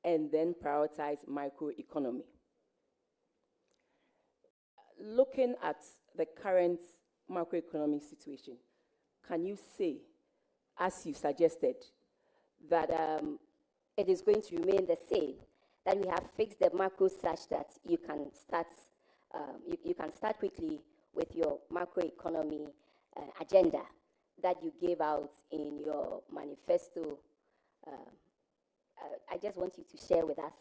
and then prioritize microeconomy. Looking at the current macroeconomic situation, can you say, as you suggested, that it is going to remain the same, that we have fixed the macro such that you can start, you can start quickly with your macroeconomy agenda that you gave out in your manifesto? I just want you to share with us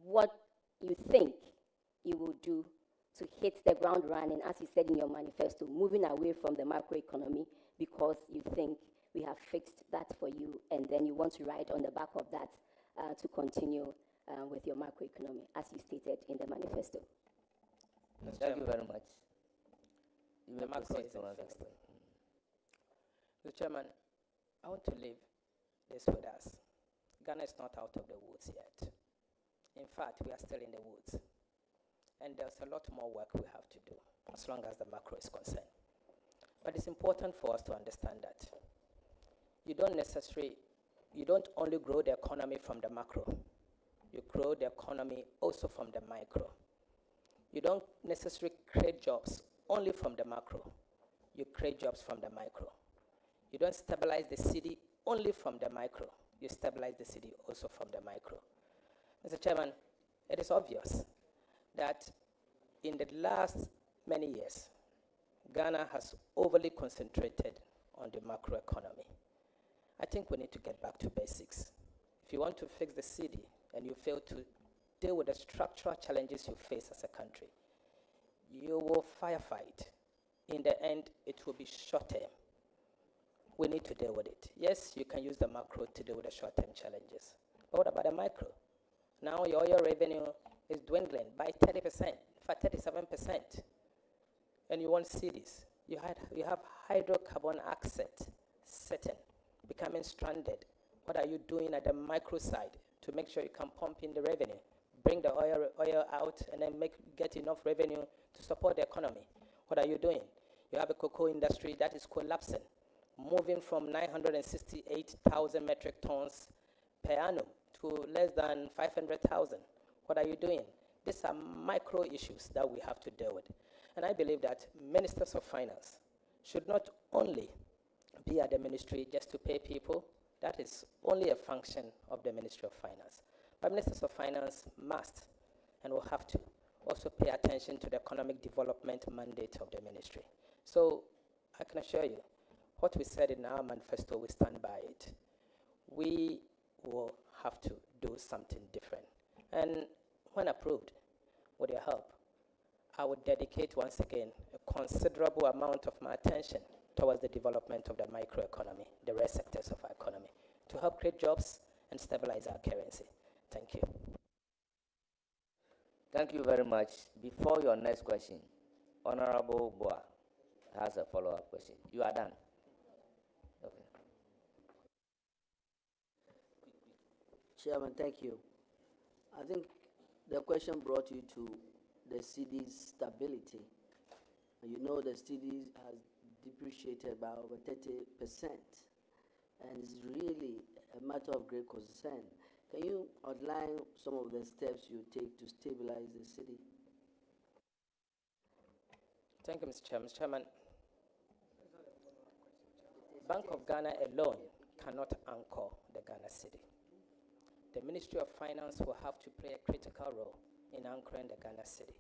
what you think you will do to hit the ground running, as you said in your manifesto, moving away from the macroeconomy because you think we have fixed that for you, and then you want to ride on the back of that to continue with your macroeconomy, as you stated in the manifesto. Thank you very much. You The may macro proceed is to answer. fixed. Mr. Chairman, I want to leave this with us. Ghana is not out of the woods yet. In fact, we are still in the woods. And there's a lot more work we have to do, as long as the macro is concerned. But it's important for us to understand that you don't only grow the economy from the macro, you grow the economy also from the micro. You don't necessarily create jobs only from the macro, you create jobs from the micro. You don't stabilize the city only from the micro, you stabilize the city also from the micro. Mr. Chairman, it is obvious that in the last many years, Ghana has overly concentrated on the macroeconomy. I think we need to get back to basics. If you want to fix the city and you fail to deal with the structural challenges you face as a country, you will firefight. In the end, it will be short-term. We need to deal with it. Yes, you can use the macro to deal with the short-term challenges. But what about the micro? Now your oil revenue is dwindling by 30%, in fact 37%. And you want cities. You have hydrocarbon asset sitting, becoming stranded. What are you doing at the micro side to make sure you can pump in the revenue, bring the oil out, and then get enough revenue to support the economy? What are you doing? You have a cocoa industry that is collapsing, moving from 968,000 metric tons per annum to less than 500,000. What are you doing? These are micro issues that we have to deal with. And I believe that ministers of finance should not only be at the ministry just to pay people. That is only a function of the Ministry of Finance. But ministers of finance must and will have to also pay attention to the economic development mandate of the ministry. So I can assure you, what we said in our manifesto, we stand by it. We will have to do something different. And when approved, with your help, I would dedicate once again a considerable amount of my attention towards the development of the microeconomy, the rest sectors of our economy, to help create jobs and stabilize our currency. Thank you. Thank you very much. Before your next question, Honorable Boa has a follow-up question. You are done. Okay. Chairman, thank you. I think the question brought you to the city's stability. You know the city has depreciated by over 30%, and it's really a matter of great concern. Can you outline some of the steps you take to stabilize the city? Thank you, Mr. Chairman. Mr. Chairman, Bank of Ghana alone cannot anchor the Ghana city. The Ministry of Finance will have to play a critical role in anchoring the Ghana city.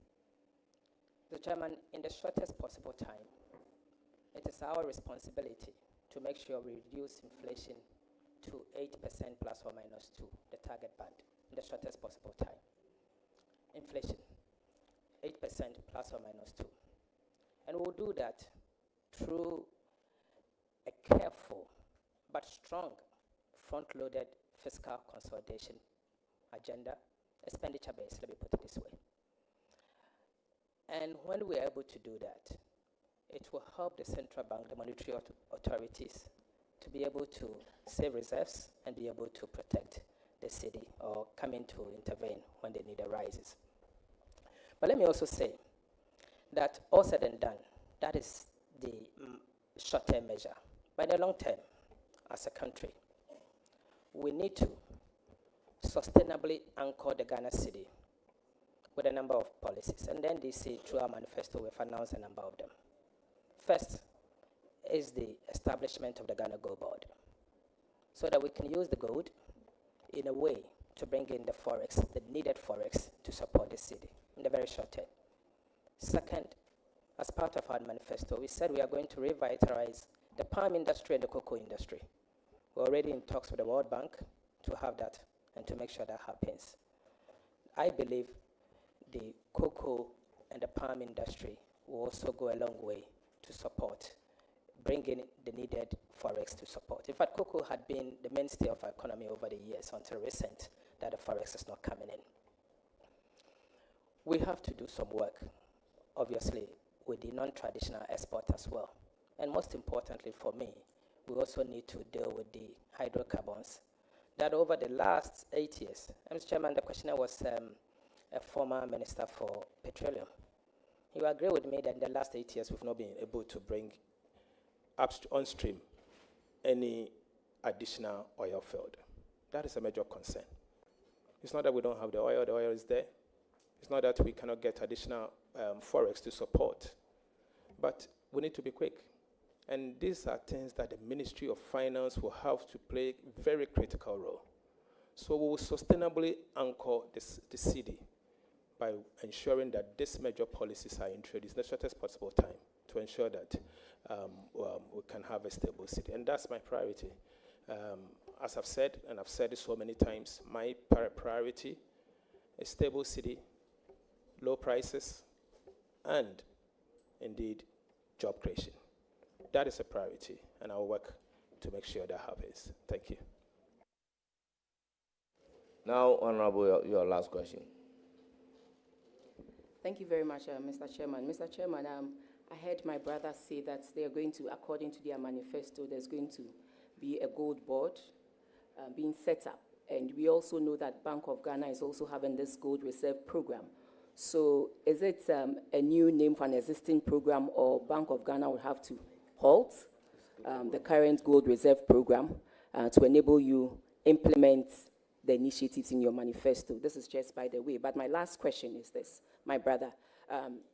Mr. Chairman, in the shortest possible time, it is our responsibility to make sure we reduce inflation to 8% plus or minus 2, the target band, in the shortest possible time. Inflation, 8% plus or minus 2. And we'll do that through a careful but strong front-loaded fiscal consolidation agenda, expenditure-based, let me put it this way. And when we're able to do that, it will help the central bank, the monetary authorities, to be able to save reserves and be able to protect the city or come in to intervene when the need arises. But let me also say that all said and done, that is the short-term measure. By the long term, as a country, we need to sustainably anchor the Ghana city with a number of policies. And then they say through our manifesto, we've announced a number of them. First is the establishment of the Ghana Gold Board, so that we can use the gold in a way to bring in the forex, the needed forex to support the city in the very short term. Second, as part of our manifesto, we said we are going to revitalize the palm industry and the cocoa industry. We're already in talks with the World Bank to have that and to make sure that happens. I believe the cocoa and the palm industry will also go a long way to support, bring in the needed forex to support. In fact, cocoa had been the mainstay of our economy over the years until recent that the forex is not coming in. We have to do some work, obviously, with the non-traditional export as well. And most importantly for me, we also need to deal with the hydrocarbons. That over the last 8 years, Mr. Chairman, the questioner was a former minister for petroleum. You agree with me that in the last 8 years, we've not been able to bring on stream any additional oil field. That is a major concern. It's not that we don't have the oil is there. It's not that we cannot get additional forex to support, but we need to be quick. And these are things that the Ministry of Finance will have to play a very critical role. So we will sustainably anchor the city by ensuring that these major policies are introduced in the shortest possible time to ensure that we can have a stable city. And that's my priority. As I've said, and I've said it so many times, my priority is stable city, low prices, and indeed job creation. That is a priority, and I'll work to make sure that happens. Thank you. Now, Honorable, your last question. Thank you very much, Mr. Chairman. Mr. Chairman, I heard my brother say that they are going to, according to their manifesto, there's going to be a gold board being set up. And we also know that Bank of Ghana is also having this gold reserve program. So is it a new name for an existing program, or Bank of Ghana will have to halt the current gold reserve program to enable you implement the initiatives in your manifesto? This is just by the way. But my last question is this, my brother.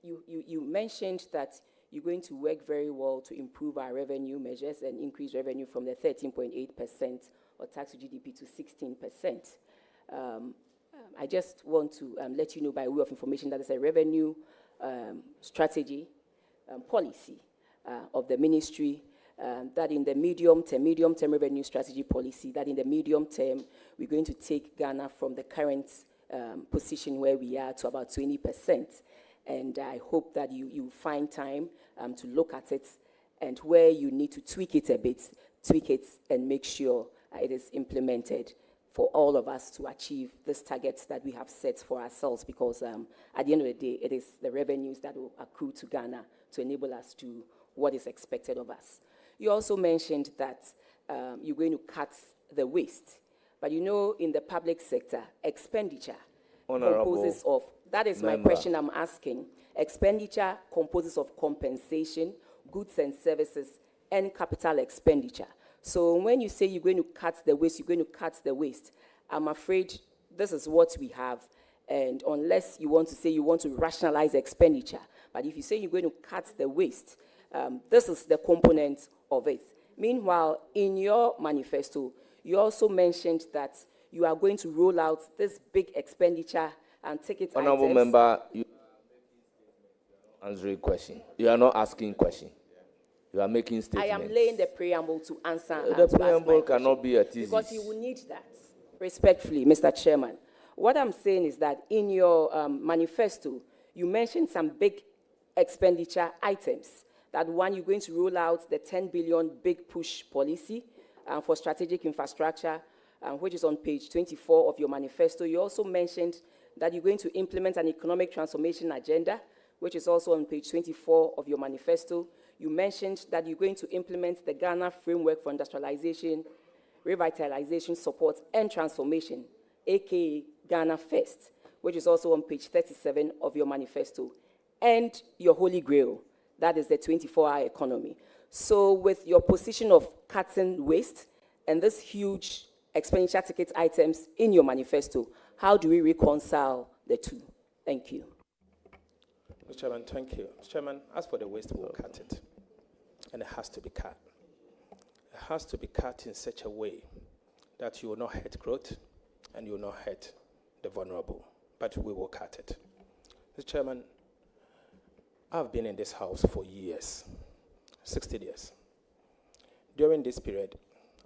You mentioned that you're going to work very well to improve our revenue measures and increase revenue from the 13.8% or tax to GDP to 16%. I just want to let you know by way of information that there's a revenue strategy policy of the ministry that in the medium term revenue strategy policy, that in the medium term, we're going to take Ghana from the current position where we are to about 20%. And I hope that you find time to look at it, and where you need to tweak it a bit, tweak it and make sure it is implemented for all of us to achieve these targets that we have set for ourselves, because at the end of the day, it is the revenues that will accrue to Ghana to enable us to what is expected of us. You also mentioned that you're going to cut the waste. But you know, in the public sector, expenditure composes of, that is my question I'm asking, expenditure composes of compensation, goods and services, and capital expenditure. So when you say you're going to cut the waste, you're going to cut the waste, I'm afraid this is what we have. And unless you want to say you want to rationalize expenditure, but if you say you're going to cut the waste, this is the component of it. Meanwhile, in your manifesto, you also mentioned that you are going to roll out this big expenditure and ticket Honorable items. Member, you are answering question. You are not asking question. You are making statements. I am laying the preamble to answer. The preamble cannot be a thesis. Because you will need that, respectfully, Mr. Chairman. What I'm saying is that in your manifesto, you mentioned some big expenditure items. That one, you're going to roll out the 10 billion big push policy for strategic infrastructure, which is on page 24 of your manifesto. You also mentioned that you're going to implement an economic transformation agenda, which is also on page 24 of your manifesto. You mentioned that you're going to implement the Ghana Framework for Industrialization, Revitalization, Support, and Transformation, aka Ghana First, which is also on page 37 of your manifesto, and your holy grail, that is the 24-hour economy. So with your position of cutting waste and this huge expenditure ticket items in your manifesto. How do we reconcile the two? Thank you. Mr. Chairman, thank you. Mr. Chairman, as for the waste, we'll cut it. And it has to be cut. It has to be cut in such a way that you will not hurt growth and you will not hurt the vulnerable. But we will cut it. Mr. Chairman, I've been in this house for years, 16 years. During this period,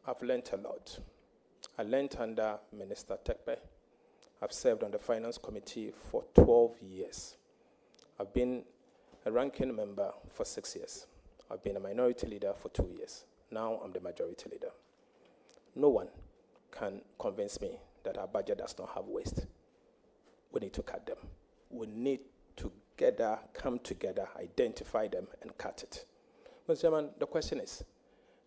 I've learned a lot. I learned under Minister Tekpe. I've served on the Finance Committee for 12 years. I've been a ranking member for 6 years. I've been a minority leader for 2 years. Now I'm the majority leader. No one can convince me that our budget does not have waste. We need to cut them. We need to come together, identify them, and cut it. Mr. Chairman, the question is,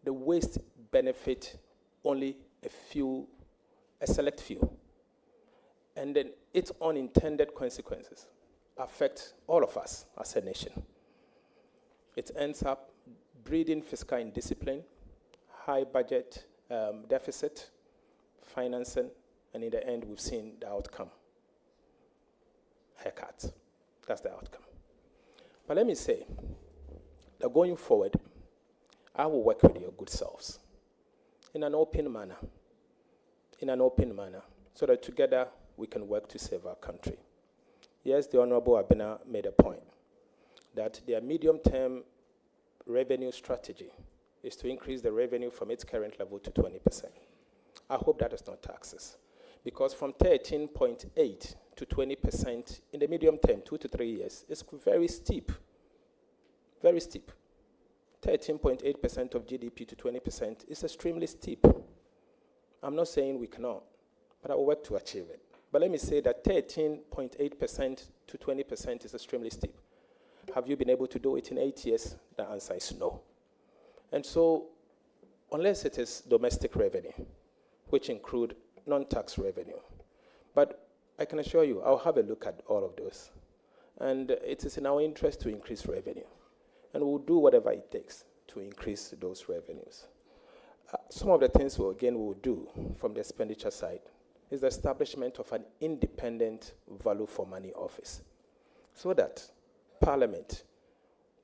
the waste benefit only a select few, and then its unintended consequences affect all of us as a nation. It ends up breeding fiscal indiscipline, high budget deficit, financing, and in the end, we've seen the outcome. Haircuts. That's the outcome. But let me say that going forward, I will work with your good selves in an open manner, so that together we can work to save our country. Yes, the Honorable Abena made a point that their medium-term revenue strategy is to increase the revenue from its current level to 20%. I hope that is not taxes, because from 13.8 to 20% in the medium term, 2 to 3 years, is very steep, very steep. 13.8% of GDP to 20% is extremely steep. I'm not saying we cannot, but I will work to achieve it. But let me say that 13.8% to 20% is extremely steep. Have you been able to do it in 8 years? The answer is no. And so, unless it is domestic revenue, which include non-tax revenue, but I can assure you, I'll have a look at all of those. And it is in our interest to increase revenue. And we'll do whatever it takes to increase those revenues. Some of the things we'll do from the expenditure side is the establishment of an independent value for money office, so that Parliament,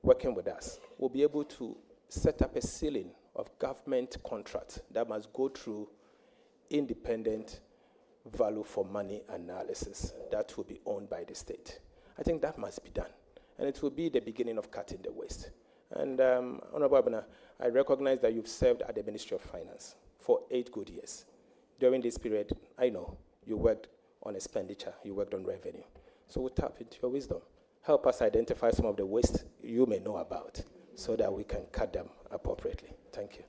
working with us, will be able to set up a ceiling of government contracts that must go through independent value for money analysis that will be owned by the state. I think that must be done. And it will be the beginning of cutting the waste. And Honorable Abena, I recognize that you've served at the Ministry of Finance for 8 good years. During this period, I know you worked on expenditure, you worked on revenue. So we'll tap into your wisdom. Help us identify some of the waste you may know about so that we can cut them appropriately. Thank you.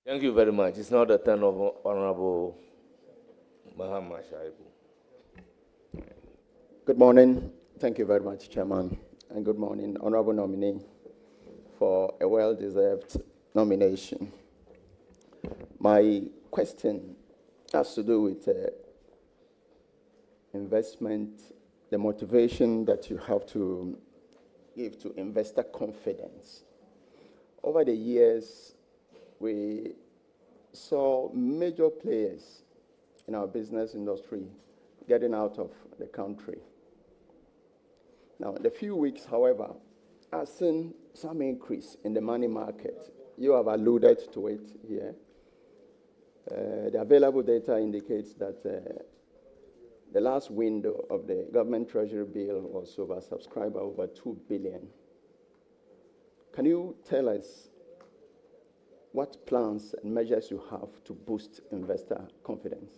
Thank you very much. It's now the turn of Honorable Mahama Shaibu. Good morning. Thank you very much, Chairman. And good morning, Honorable Nominee, for a well-deserved nomination. My question has to do with investment, the motivation that you have to give to investor confidence. Over the years, we saw major players in our business industry getting out of the country. Now, in a few weeks, however, I've seen some increase in the money market. You have alluded to it here. The available data indicates that the last window of the government treasury bill was oversubscribed by over 2 billion. Can you tell us what plans and measures you have to boost investor confidence?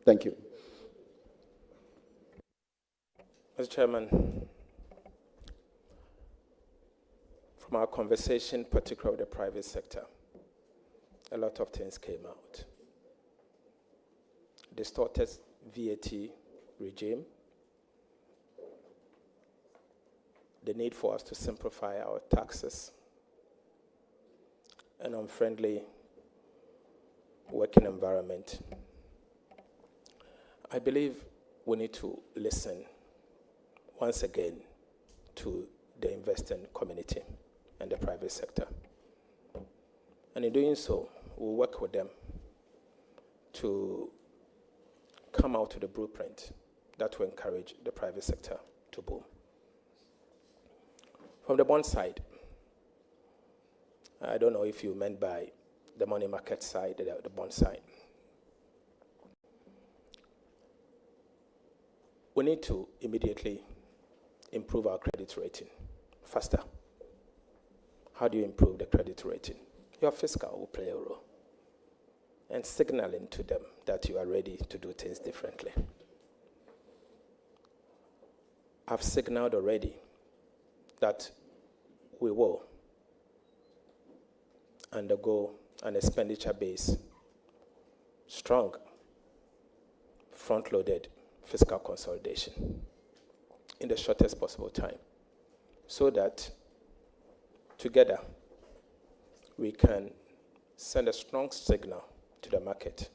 Thank you. Mr. Chairman, from our conversation, particularly with the private sector, a lot of things came out. Distorted VAT regime, the need for us to simplify our taxes, an unfriendly working environment. I believe we need to listen once again to the investing community and the private sector. And in doing so, we'll work with them to come out with a blueprint that will encourage the private sector to boom. From the bond side, I don't know if you meant by the money market side, the bond side. We need to immediately improve our credit rating faster. How do you improve the credit rating? Your fiscal will play a role, and signaling to them that you are ready to do things differently. I've signaled already that we will undergo an expenditure base, strong, front-loaded fiscal consolidation in the shortest possible time, so that together we can send a strong signal to the market,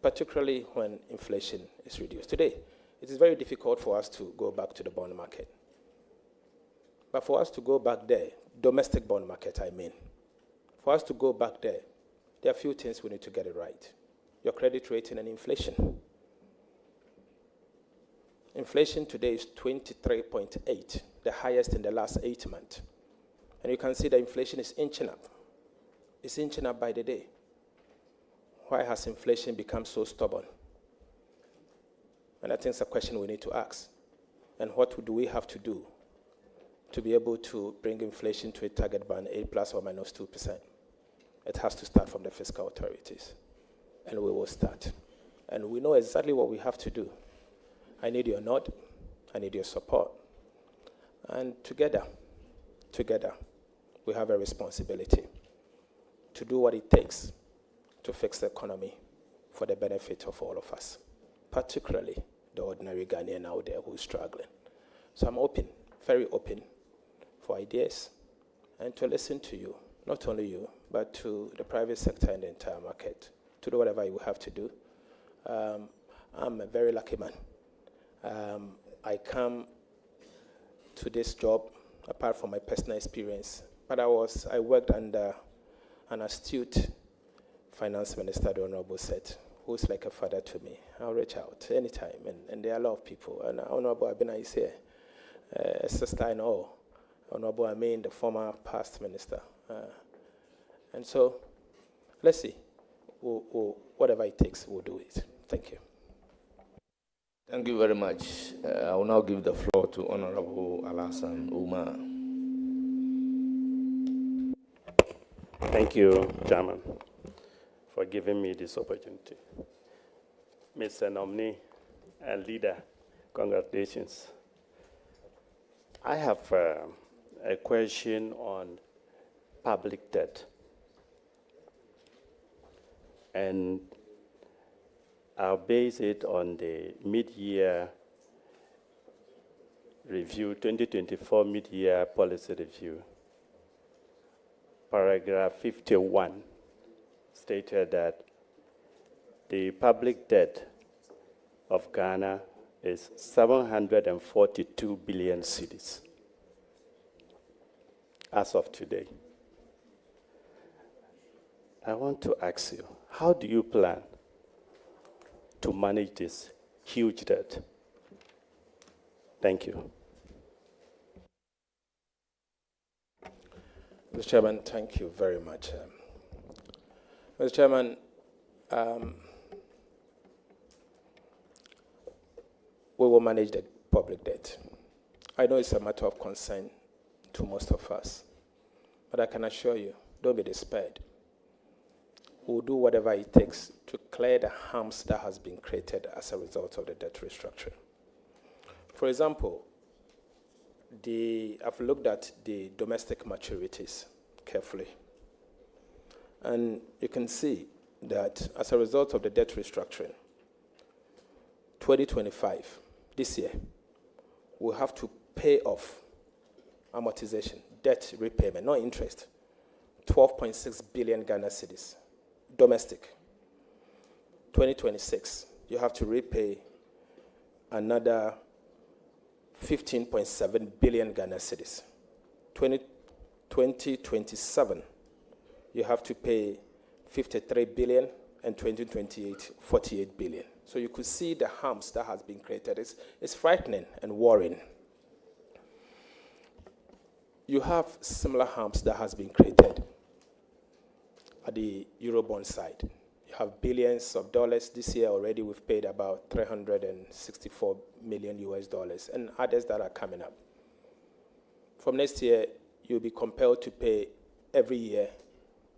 particularly when inflation is reduced. Today, it is very difficult for us to go back to the bond market. But for us to go back there, domestic bond market, I mean, for us to go back there, there are a few things we need to get it right. Your credit rating and inflation. Inflation today is 23.8, the highest in the last 8 months. And you can see that inflation is inching up. It's inching up by the day. Why has inflation become so stubborn? And I think it's a question we need to ask. And what do we have to do to be able to bring inflation to a target band, A plus or minus 2%? It has to start from the fiscal authorities. And we will start. And we know exactly what we have to do. I need your nod. I need your support. And together, we have a responsibility to do what it takes to fix the economy for the benefit of all of us, particularly the ordinary Ghanaian out there who is struggling. So I'm open, very open, for ideas and to listen to you, not only you, but to the private sector and the entire market, to do whatever you have to do. I'm a very lucky man. I come to this job, apart from my personal experience, but I worked under an astute finance minister, the Honorable said, who's like a father to me. I'll reach out anytime, and there are a lot of people. And Honorable Abena is here, a sister I know, Honorable Amin, the former past minister. And so, let's see, whatever it takes, we'll do it. Thank you. Thank you very much. I will now give the floor to Honorable Alassane Umar. Thank you, Chairman, for giving me this opportunity. Mr. Nominee and Leader, congratulations. I have a question on public debt. And I'll base it on the mid-year review, 2024 mid-year policy review. Paragraph 51 stated that the public debt of Ghana is 742 billion cedis as of today. I want to ask you, how do you plan to manage this huge debt? Thank you. Mr. Chairman, thank you very much. Mr. Chairman, we will manage the public debt. I know it's a matter of concern to most of us, but I can assure you, don't be despaired. We'll do whatever it takes to clear the harms that has been created as a result of the debt restructuring. For example, I've looked at the domestic maturities carefully. And you can see that as a result of the debt restructuring, 2025, this year, we'll have to pay off amortization, debt repayment, not interest, 12.6 billion Ghana cedis, domestic. 2026, you have to repay another 15.7 billion Ghana cedis. 2027, you have to pay 53 billion, and 2028, 48 billion. So you could see the harms that has been created. It's frightening and worrying. You have similar harms that has been created at the Eurobond side. You have billions of dollars. This year already we've paid about 364 million US dollars, and others that are coming up. From next year, you'll be compelled to pay every year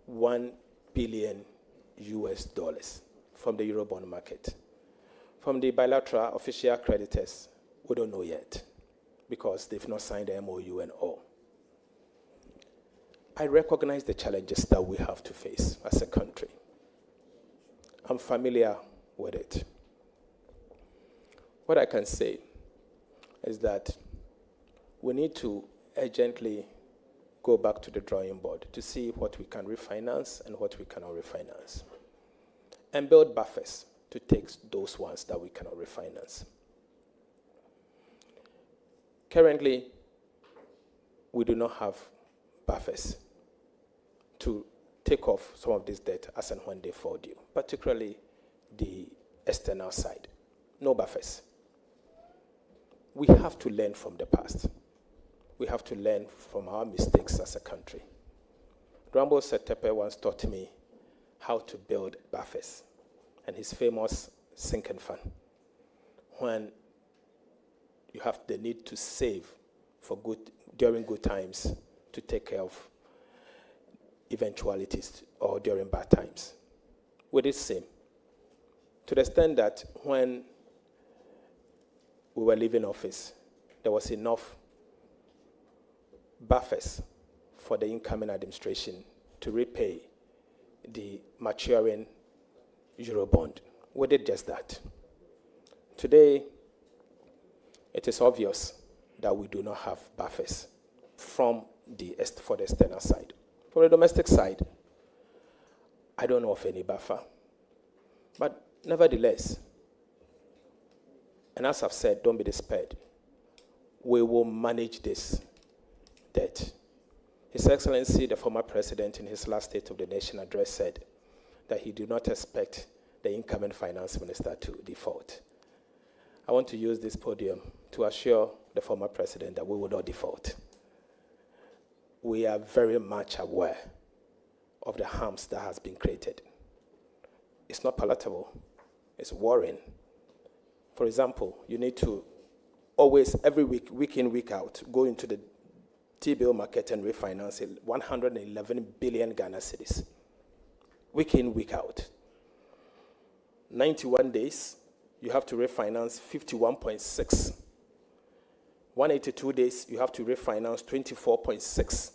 1 billion US dollars from the Eurobond market. From the bilateral official creditors, we don't know yet because they've not signed the MOU and all. I recognize the challenges that we have to face as a country. I'm familiar with it. What I can say is that we need to urgently go back to the drawing board to see what we can refinance and what we cannot refinance, and build buffers to take those ones that we cannot refinance. Currently, we do not have buffers to take off some of this debt as and when they fall due, particularly the external side. No buffers. We have to learn from the past. We have to learn from our mistakes as a country. Rambo Setepe once taught me how to build buffers, and his famous sinking fund, when you have the need to save for during good times to take care of eventualities or during bad times. We did the same, to the extent that when we were leaving office, there was enough buffers for the incoming administration to repay the maturing Eurobond. We did just that. Today, it is obvious that we do not have buffers for the external side. For the domestic side, I don't know of any buffer. But nevertheless, and as I've said, don't be despaired, we will manage this debt. His Excellency, the former president, in his last State of the Nation address said that he did not expect the incoming finance minister to default. I want to use this podium to assure the former president that we will not default. We are very much aware of the harms that has been created. It's not palatable. It's worrying. For example, you need to always, every week, week in, week out, go into the T-bill market and refinance 111 billion Ghana cedis. Week in, week out. 91 days, you have to refinance 51.6. 182 days, you have to refinance 24.6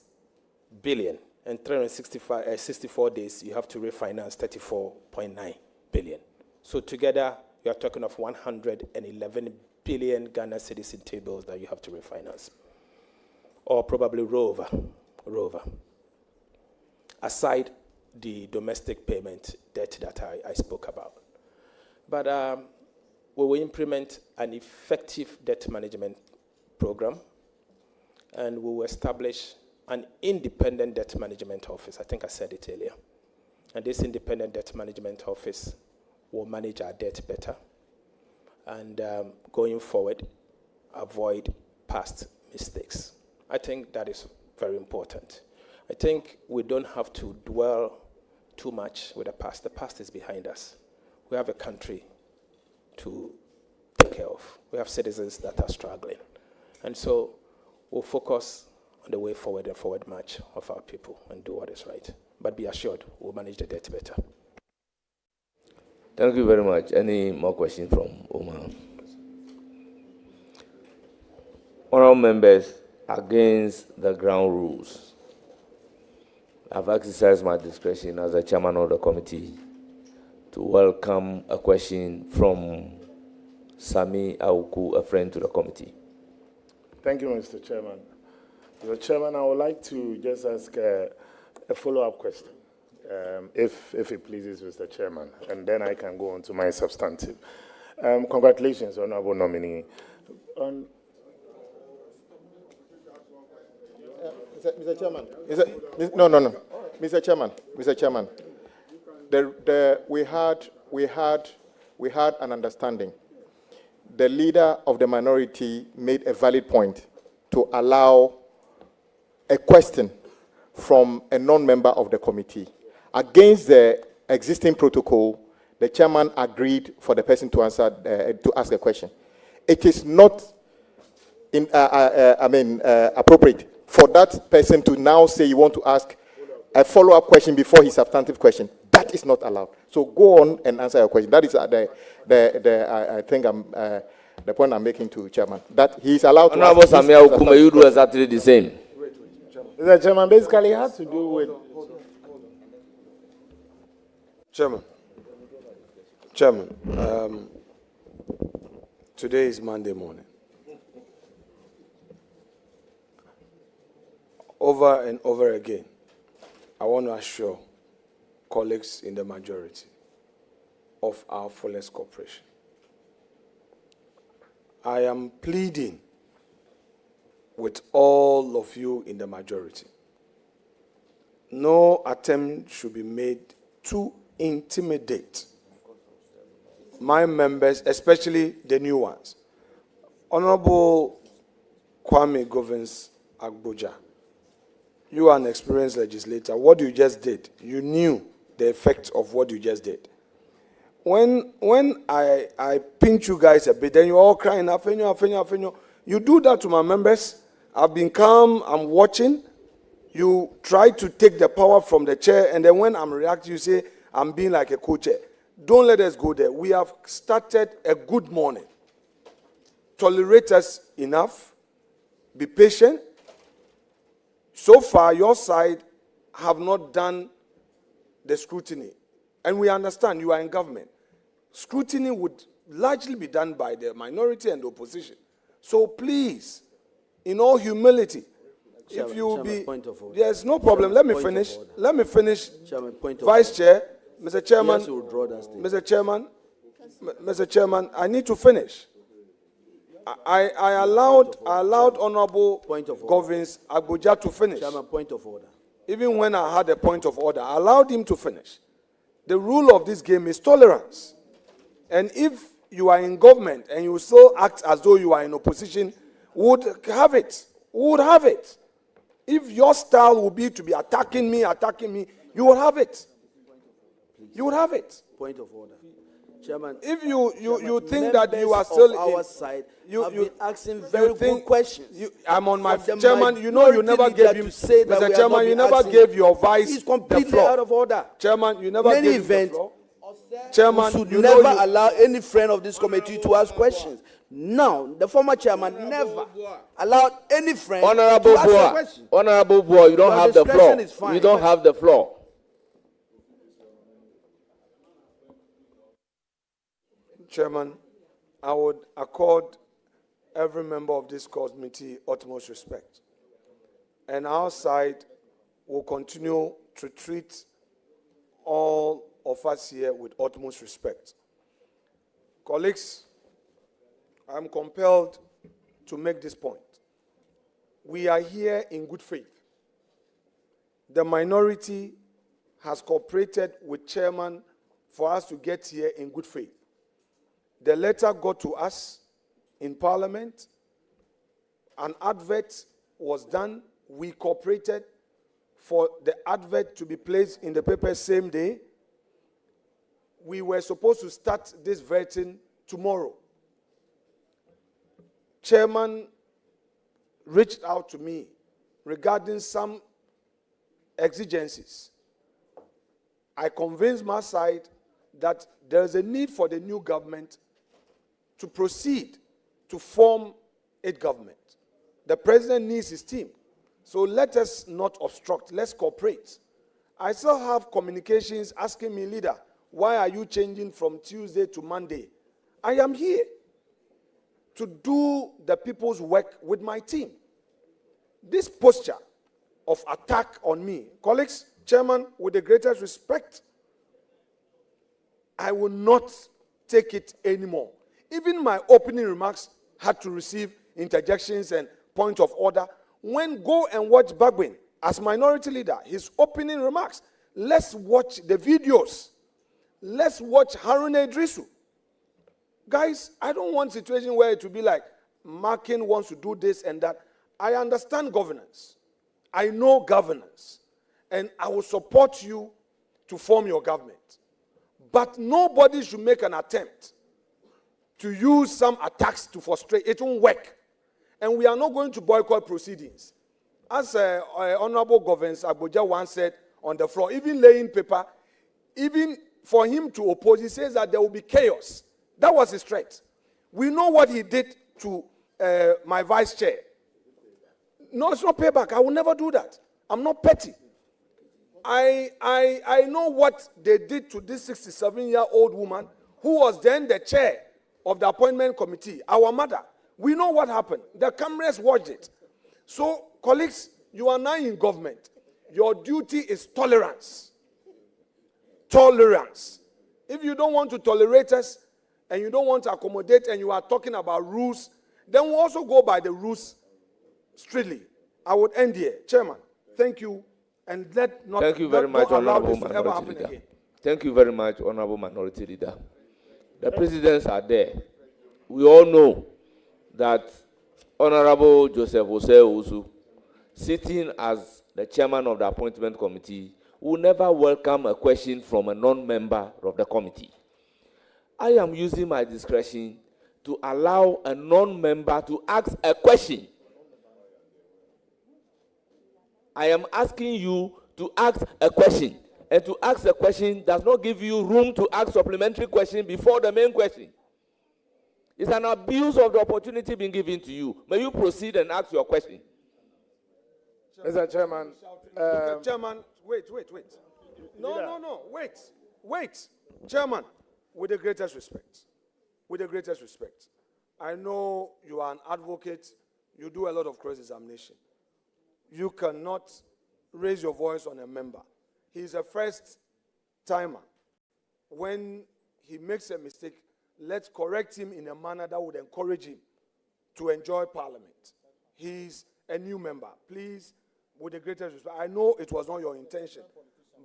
billion. And 364 days, you have to refinance 34.9 billion. So together, you are talking of 111 billion Ghana cedis in T-bills that you have to refinance. Or probably roll over. Aside the domestic payment debt that I spoke about. But we will implement an effective debt management program, and we will establish an independent debt management office. I think I said it earlier. And this independent debt management office will manage our debt better, and going forward, avoid past mistakes. I think that is very important. I think we don't have to dwell too much with the past. The past is behind us. We have a country to take care of. We have citizens that are struggling. And so we'll focus on the way forward and forward march of our people and do what is right. But be assured, we'll manage the debt better. Thank you very much. Any more questions from Omar? Honorable members, against the ground rules, I've exercised my discretion as the chairman of the committee to welcome a question from Sami Auku, a friend to the committee. Thank you, Mr. Chairman. Mr. Chairman, I would like to just ask a follow-up question, if it pleases Mr. Chairman, and then I can go on to my substantive. Congratulations, Honorable Nominee. Mr. Chairman, no. Mr. Chairman. we had an understanding. The leader of the minority made a valid point to allow a question from a non-member of the committee. Against the existing protocol, the chairman agreed for the person to ask a question. It is not appropriate for that person to now say you want to ask a follow-up question before his substantive question. That is not allowed. So go on and answer your question. That is I think the point I'm making to Chairman. That he is allowed to ask. Samia Okume, you do exactly the same. Mr. Chairman, basically it has to do with... Chairman, today is Monday morning. Over and over again, I want to assure colleagues in the majority of our fullest cooperation. I am pleading with all of you in the majority. No attempt should be made to intimidate my members, especially the new ones. Honorable Kwame Govins Agboja, you are an experienced legislator. What you just did, you knew the effect of what you just did. When I pinch you guys a bit, then you're all crying, Afenyo, Afenyo, Afenyo. You do that to my members. I've been calm, I'm watching. You try to take the power from the chair, and then when I'm reacting, you say, I'm being like a co-chair. Don't let us go there. We have started a good morning. Tolerate us enough. Be patient. So far, your side have not done the scrutiny. And we understand you are in government. Scrutiny would largely be done by the minority and the opposition. So please, in all humility, if you be... Yes, no problem. Let me finish. Let me finish. Vice Chair, Mr. Chairman, Mr. Chairman, I need to finish. I allowed Honorable Govins Agboja to finish. Chairman, point of order. Even when I had a point of order, I allowed him to finish. The rule of this game is tolerance. And if you are in government and you still act as though you are in opposition, would have it. Would have it. If your style would be to be attacking me, you would have it. You would have it. Point of order. Chairman, if you think that you are still on our side, have been asking very good questions. I'm on my Chairman. You know you never gave him. Mr. Chairman, you never gave your vice. He's completely out of order. Chairman, you never gave him the floor. Chairman, should never allow any friend of this committee to ask questions. Now, the former chairman never allowed any friend to ask a question. Honorable Boa, you don't have the floor. You don't have the floor. Chairman, I would accord every member of this committee utmost respect. And our side will continue to treat all of us here with utmost respect. Colleagues, I'm compelled to make this point. We are here in good faith. The minority has cooperated with chairman for us to get here in good faith. The letter got to us in Parliament. An advert was done. We cooperated for the advert to be placed in the paper same day. We were supposed to start this vetting tomorrow. Chairman reached out to me regarding some exigencies. I convinced my side that there is a need for the new government to proceed to form a government. The president needs his team. So let us not obstruct. Let's cooperate. I still have communications asking me, leader, why are you changing from Tuesday to Monday? I am here to do the people's work with my team. This posture of attack on me, colleagues, chairman, with the greatest respect, I will not take it anymore. Even my opening remarks had to receive interjections and point of order. When go and watch Bagwin as minority leader, his opening remarks, let's watch the videos let's watch Harun Idrisu. Guys, I don't want a situation where it will be like, Markin wants to do this and that. I understand governance. I know governance. And I will support you to form your government. But nobody should make an attempt to use some attacks to frustrate. It won't work. And we are not going to boycott proceedings. As Honorable Governor Agboja once said on the floor, even laying paper, even for him to oppose, he says that there will be chaos. That was his threat. We know what he did to my vice chair. No, it's not payback. I will never do that. I'm not petty. I know what they did to this 67-year-old woman who was then the chair of the appointment committee, our mother. We know what happened. The cameras watched it. So, colleagues, you are now in government. Your duty is tolerance. Tolerance. If you don't want to tolerate us and you don't want to accommodate and you are talking about rules, then we'll also go by the rules strictly. I would end here. Chairman, thank you. And thank you very much, Honorable Minority Leader. Thank you very much, Honorable Minority Leader. The presidents are there. We all know that Honorable Joseph Osei-Osu, sitting as the chairman of the appointment committee, will never welcome a question from a non-member of the committee. I am using my discretion to allow a non-member to ask a question. I am asking you to ask a question. And to ask a question does not give you room to ask supplementary question before the main question. It's an abuse of the opportunity being given to you. May you proceed and ask your question. Mr. Chairman. Chairman, wait. No, wait. Chairman, with the greatest respect, I know you are an advocate. You do a lot of cross-examination. You cannot raise your voice on a member. He's a first timer. When he makes a mistake, let's correct him in a manner that would encourage him to enjoy Parliament. He's a new member. Please, with the greatest respect, I know it was not your intention,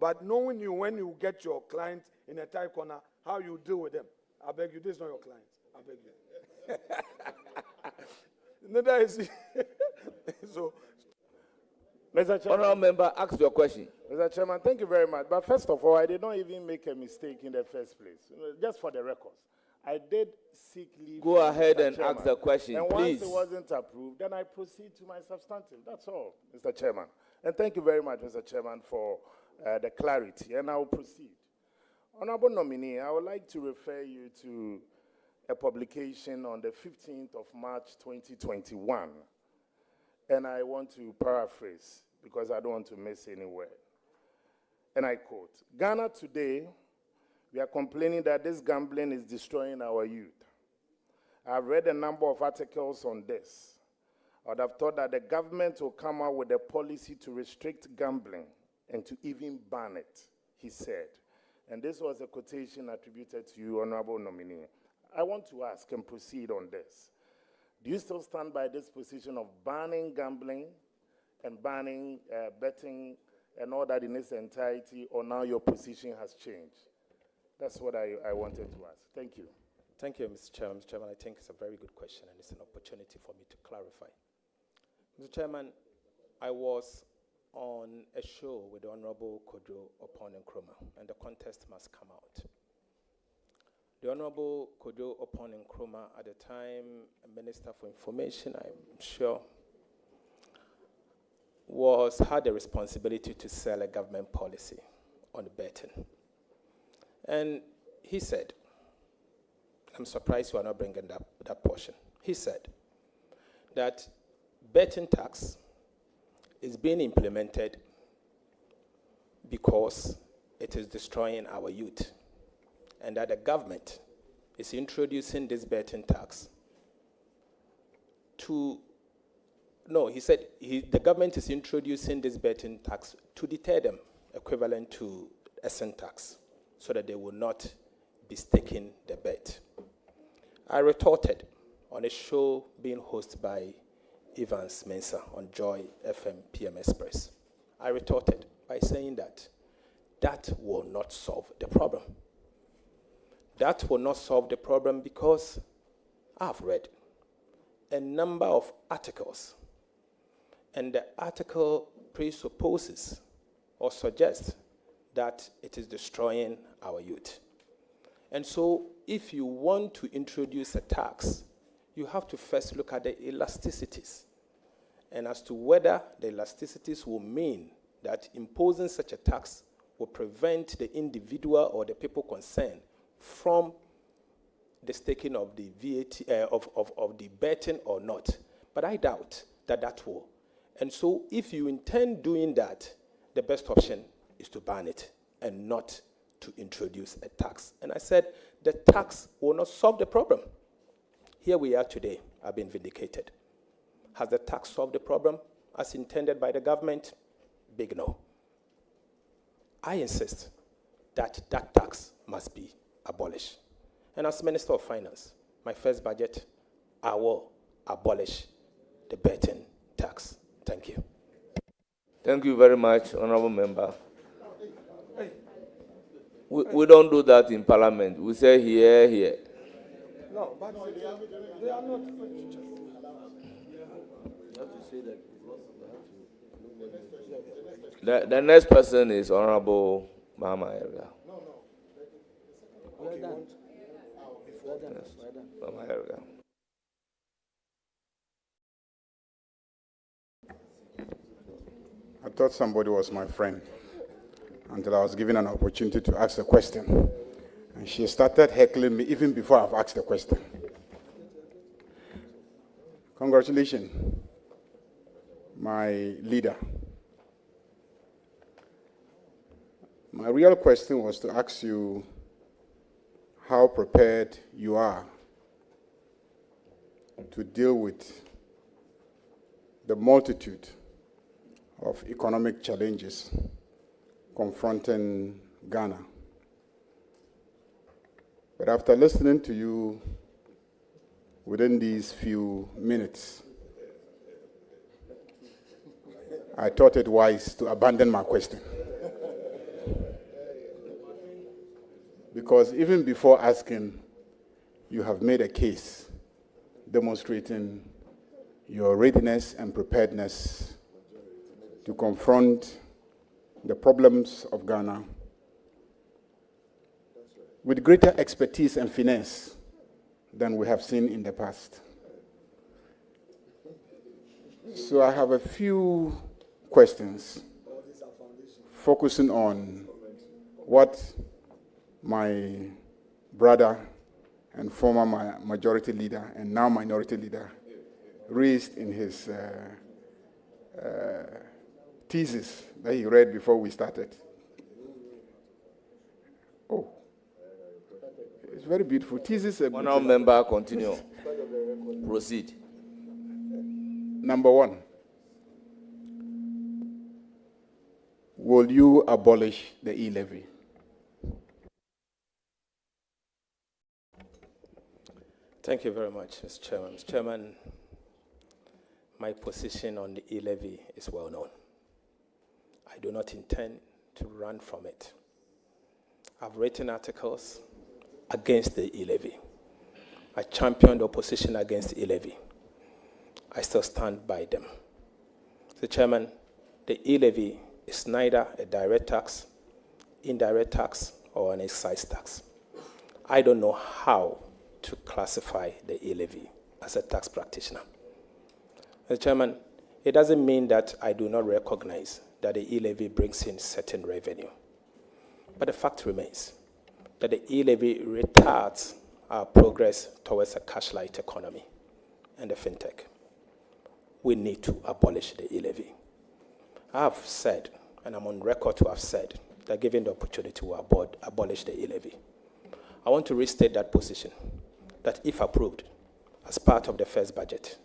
but knowing you when you get your client in a tight corner, how you deal with them, I beg you, this is not your client. I beg you. Neither is he. So, Mr. Chairman, Honourable member, ask your question. Mr. Chairman, thank you very much. But first of all, I did not even make a mistake in the first place. Just for the records, I did seek leave. Go ahead and Chairman. ask the question, and please. Once it wasn't approved, then I proceed to my substantive. That's all, Mr. Chairman. And thank you very much, Mr. Chairman, for the clarity. And I will proceed. Honorable nominee, I would like to refer you to a publication on the 15th of March, 2021. And I want to paraphrase because I don't want to miss any word. And I quote, Ghana today, we are complaining that this gambling is destroying our youth. I've read a number of articles on this. I would have thought that the government will come out with a policy to restrict gambling and to even ban it, he said. And this was a quotation attributed to you, Honorable Nominee. I want to ask and proceed on this. Do you still stand by this position of banning gambling and banning betting and all that in its entirety, or now your position has changed? That's what I wanted to ask. Thank you. Thank you, Mr. Chairman. Mr. Chairman, I think it's a very good question, and it's an opportunity for me to clarify. Mr. Chairman, I was on a show with the Honorable Kojo Opon Nkrumah, and the contest must come out. The Honorable Kojo Opon Nkrumah, at the time Minister for Information, I'm sure, had the responsibility to sell a government policy on betting. And he said, I'm surprised you are not bringing that portion. He said that betting tax is being implemented because it is destroying our youth, and that the government is introducing this betting tax he said the government is introducing this betting tax to deter them, equivalent to a sin tax, so that they will not be staking the bet. I retorted on a show being hosted by Evans Mensah on Joy FM PM Express. I retorted by saying that will not solve the problem. That will not solve the problem because I've read a number of articles, and the article presupposes or suggests that it is destroying our youth. And so if you want to introduce a tax, you have to first look at the elasticities, and as to whether the elasticities will mean that imposing such a tax will prevent the individual or the people concerned from the staking of the VAT, of the betting or not. But I doubt that that will. And so if you intend doing that, the best option is to ban it and not to introduce a tax. And I said the tax will not solve the problem. Here we are today. I've been vindicated. Has the tax solved the problem as intended by the government? Big no. I insist that that tax must be abolished. And as Minister of Finance, my first budget, I will abolish the betting tax. Thank you. Thank you very much, Honorable Member. We don't do that in Parliament. We say here, here. No, but they are not. The next person is Honorable Mama Elga. We're done. We're done. Yes. Mama Elga. I thought somebody was my friend until I was given an opportunity to ask a question. And she started heckling me even before I've asked the question. Congratulations, my leader. My real question was to ask you how prepared you are to deal with the multitude of economic challenges confronting Ghana. But after listening to you within these few minutes, I thought it wise to abandon my question. Because even before asking, you have made a case demonstrating your readiness and preparedness to confront the problems of Ghana with greater expertise and finesse than we have seen in the past. So I have a few questions focusing on what my brother and former majority leader and now minority leader raised in his thesis that he read before we started. Oh, it's very beautiful. Thesis. Honorable Member, continue. Proceed. Number one, will you abolish the e-levy? Thank you very much, Mr. Chairman. Mr. Chairman, my position on the e-levy is well known. I do not intend to run from it. I've written articles against the e-levy. I championed opposition against the e-levy. I still stand by them. Mr. Chairman, the e-levy is neither a direct tax, indirect tax, or an excise tax. I don't know how to classify the e-levy as a tax practitioner. Mr. Chairman, it doesn't mean that I do not recognize that the e-levy brings in certain revenue. But the fact remains that the e-levy retards our progress towards a cash-light economy and the fintech. We need to abolish the e-levy. I have said, and I'm on record to have said, that given the opportunity to abolish the e-levy. I want to restate that position, that if approved as part of the first budget,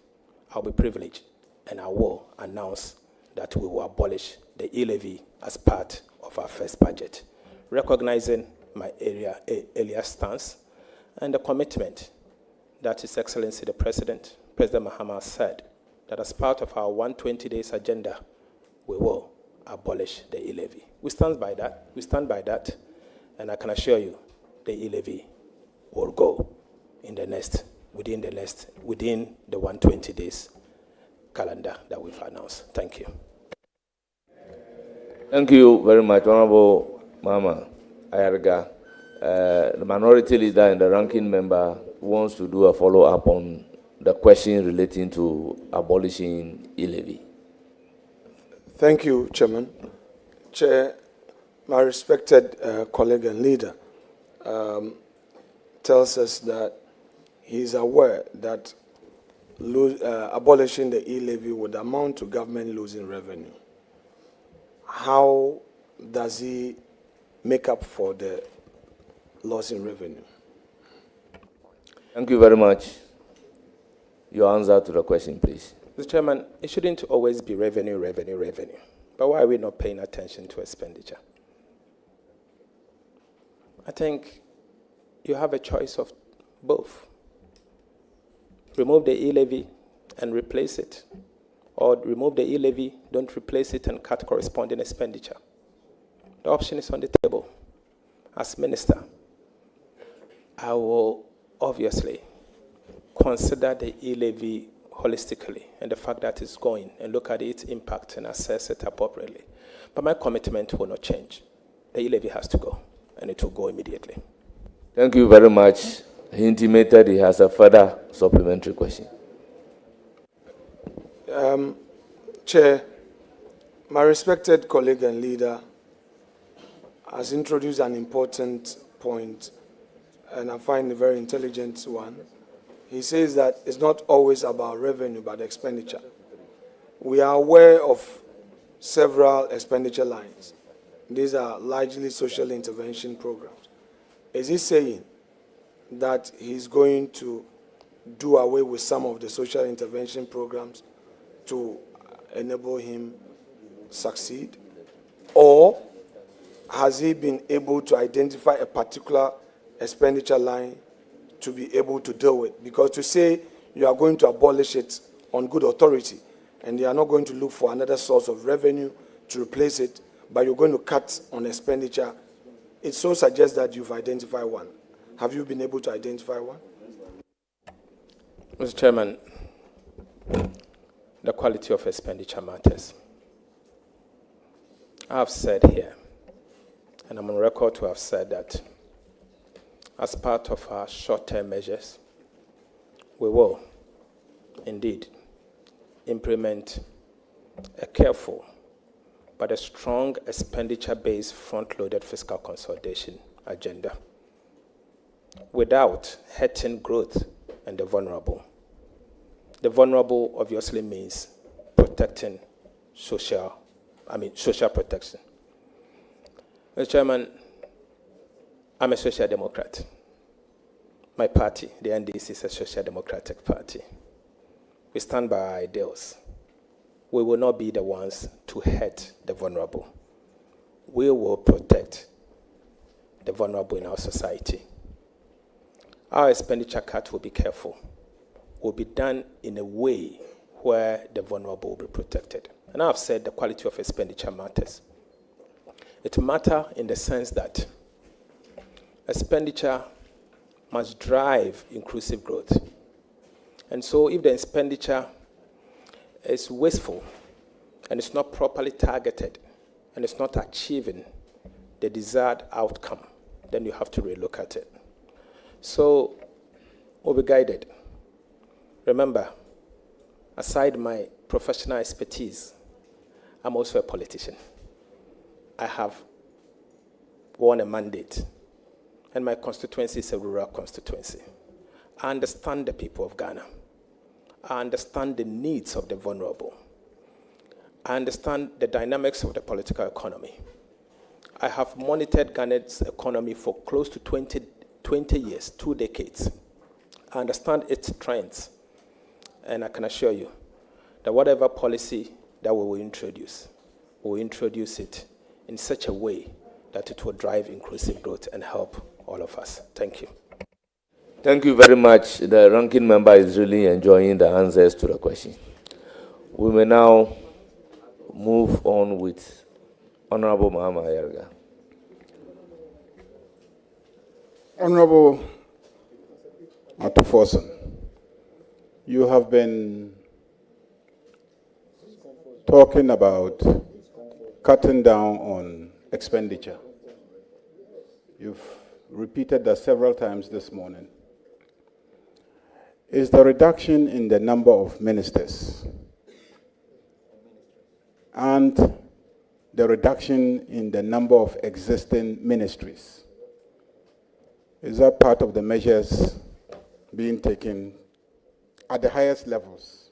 I'll be privileged and I will announce that we will abolish the e-levy as part of our first budget, recognizing my earlier stance and the commitment that His Excellency the President Mahama said that as part of our 120 days agenda, we will abolish the e-levy. We stand by that, and I can assure you the e-levy will go within the 120 days calendar that we've announced. Thank you. Thank you very much, Honorable Mama Ayarga. The minority leader and the ranking member wants to do a follow-up on the question relating to abolishing e-levy. Thank you, Chairman. Chair, my respected colleague and leader tells us that he is aware that abolishing the e-levy would amount to government losing revenue. How does he make up for the loss in revenue? Thank you very much. Your answer to the question, please. Mr. Chairman, it shouldn't always be revenue. But why are we not paying attention to expenditure? I think you have a choice of both. Remove the e-levy and replace it. Or remove the e-levy, don't replace it, and cut corresponding expenditure. The option is on the table. As minister, I will obviously consider the e-levy holistically and the fact that it's going, and look at its impact and assess it appropriately. But my commitment will not change. The e-levy has to go, and it will go immediately. Thank you very much. He intimated he has a further supplementary question. Chair, my respected colleague and leader has introduced an important point, and I find a very intelligent one. He says that it's not always about revenue, but expenditure. We are aware of several expenditure lines. These are largely social intervention programs. Is he saying that he's going to do away with some of the social intervention programs to enable him succeed? Or has he been able to identify a particular expenditure line to be able to deal with? Because to say you are going to abolish it on good authority and you are not going to look for another source of revenue to replace it, but you're going to cut on expenditure, it so suggests that you've identified one. Have you been able to identify one? Mr. Chairman, the quality of expenditure matters. I have said here, and I'm on record to have said that as part of our short-term measures, we will indeed implement a careful but a strong expenditure-based front-loaded fiscal consolidation agenda without hurting growth and the vulnerable. The vulnerable obviously means protecting social protection. Mr. Chairman, I'm a social democrat. My party, the NDC, is a social democratic party. We stand by our ideals. We will not be the ones to hurt the vulnerable. We will protect the vulnerable in our society. Our expenditure cut will be careful, will be done in a way where the vulnerable will be protected. And I've said the quality of expenditure matters. It matters in the sense that expenditure must drive inclusive growth. And so if the expenditure is wasteful and it's not properly targeted and it's not achieving the desired outcome, then you have to relook at it. So we'll be guided. Remember, aside my professional expertise, I'm also a politician. I have won a mandate, and my constituency is a rural constituency. I understand the people of Ghana. I understand the needs of the vulnerable. I understand the dynamics of the political economy. I have monitored Ghana's economy for close to 20 years, 2 decades. I understand its trends, and I can assure you that whatever policy that we will introduce it in such a way that it will drive inclusive growth and help all of us. Thank you. Thank you very much. The ranking member is really enjoying the answers to the question. We may now move on with Honorable Mahama Ayarga. Honorable Atuforson, you have been talking about cutting down on expenditure. You've repeated that several times this morning. Is the reduction in the number of ministers and the reduction in the number of existing ministries, is that part of the measures being taken at the highest levels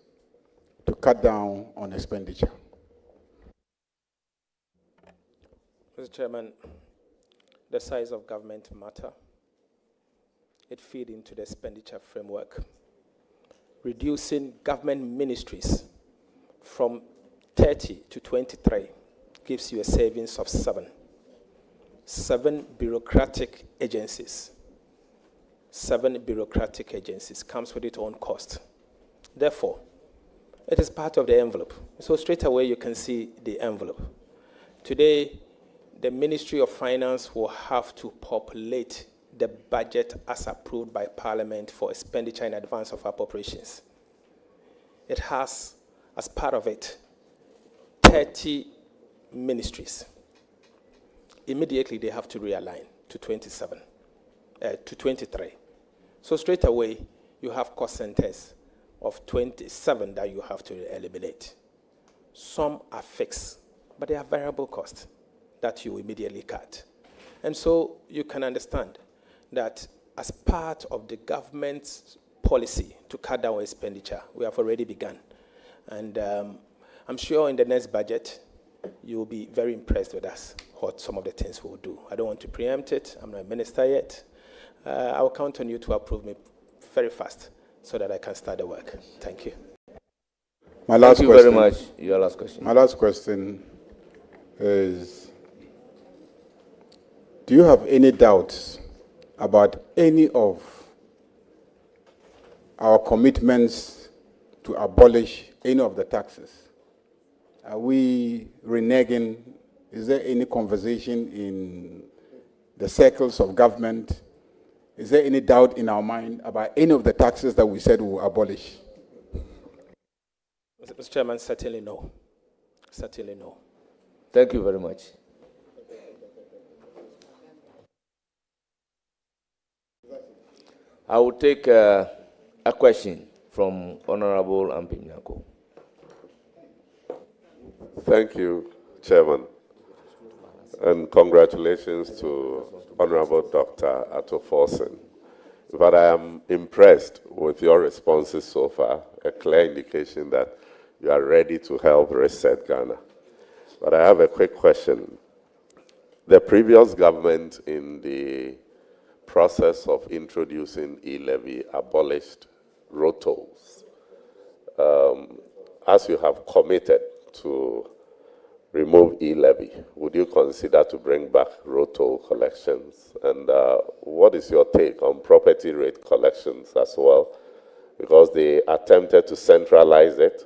to cut down on expenditure? Mr. Chairman, the size of government matter. It feeds into the expenditure framework. Reducing government ministries from 30 to 23 gives you a savings of 7. 7 bureaucratic agencies. 7 bureaucratic agencies comes with its own cost. Therefore, it is part of the envelope. So straight away you can see the envelope. Today, the Ministry of Finance will have to populate the budget as approved by Parliament for expenditure in advance of appropriations. It has, as part of it, 30 ministries. Immediately, they have to realign to 23. So straight away, you have cost centers of 27 that you have to eliminate. Some are fixed, but they are variable costs that you immediately cut. And so you can understand that as part of the government's policy to cut down expenditure, we have already begun. And I'm sure in the next budget, you'll be very impressed with us, what some of the things we'll do. I don't want to preempt it. I'm not a minister yet. I will count on you to approve me very fast so that I can start the work. Thank you. Thank you very much. Your last question. My last question is, do you have any doubts about any of our commitments to abolish any of the taxes? Are we reneging? Is there any conversation in the circles of government? Is there any doubt in our mind about any of the taxes that we said we will abolish? Mr. Chairman, certainly no. Certainly no. Thank you very much. I will take a question from Honorable Ampimnyako. Thank you, Chairman. And congratulations to Honorable Dr. Atuforson. But I am impressed with your responses so far, a clear indication that you are ready to help reset Ghana. But I have a quick question. The previous government, in the process of introducing e-levy, abolished road tolls. As you have committed to remove e-levy, would you consider to bring back road toll collections? And what is your take on property rate collections as well? Because they attempted to centralize it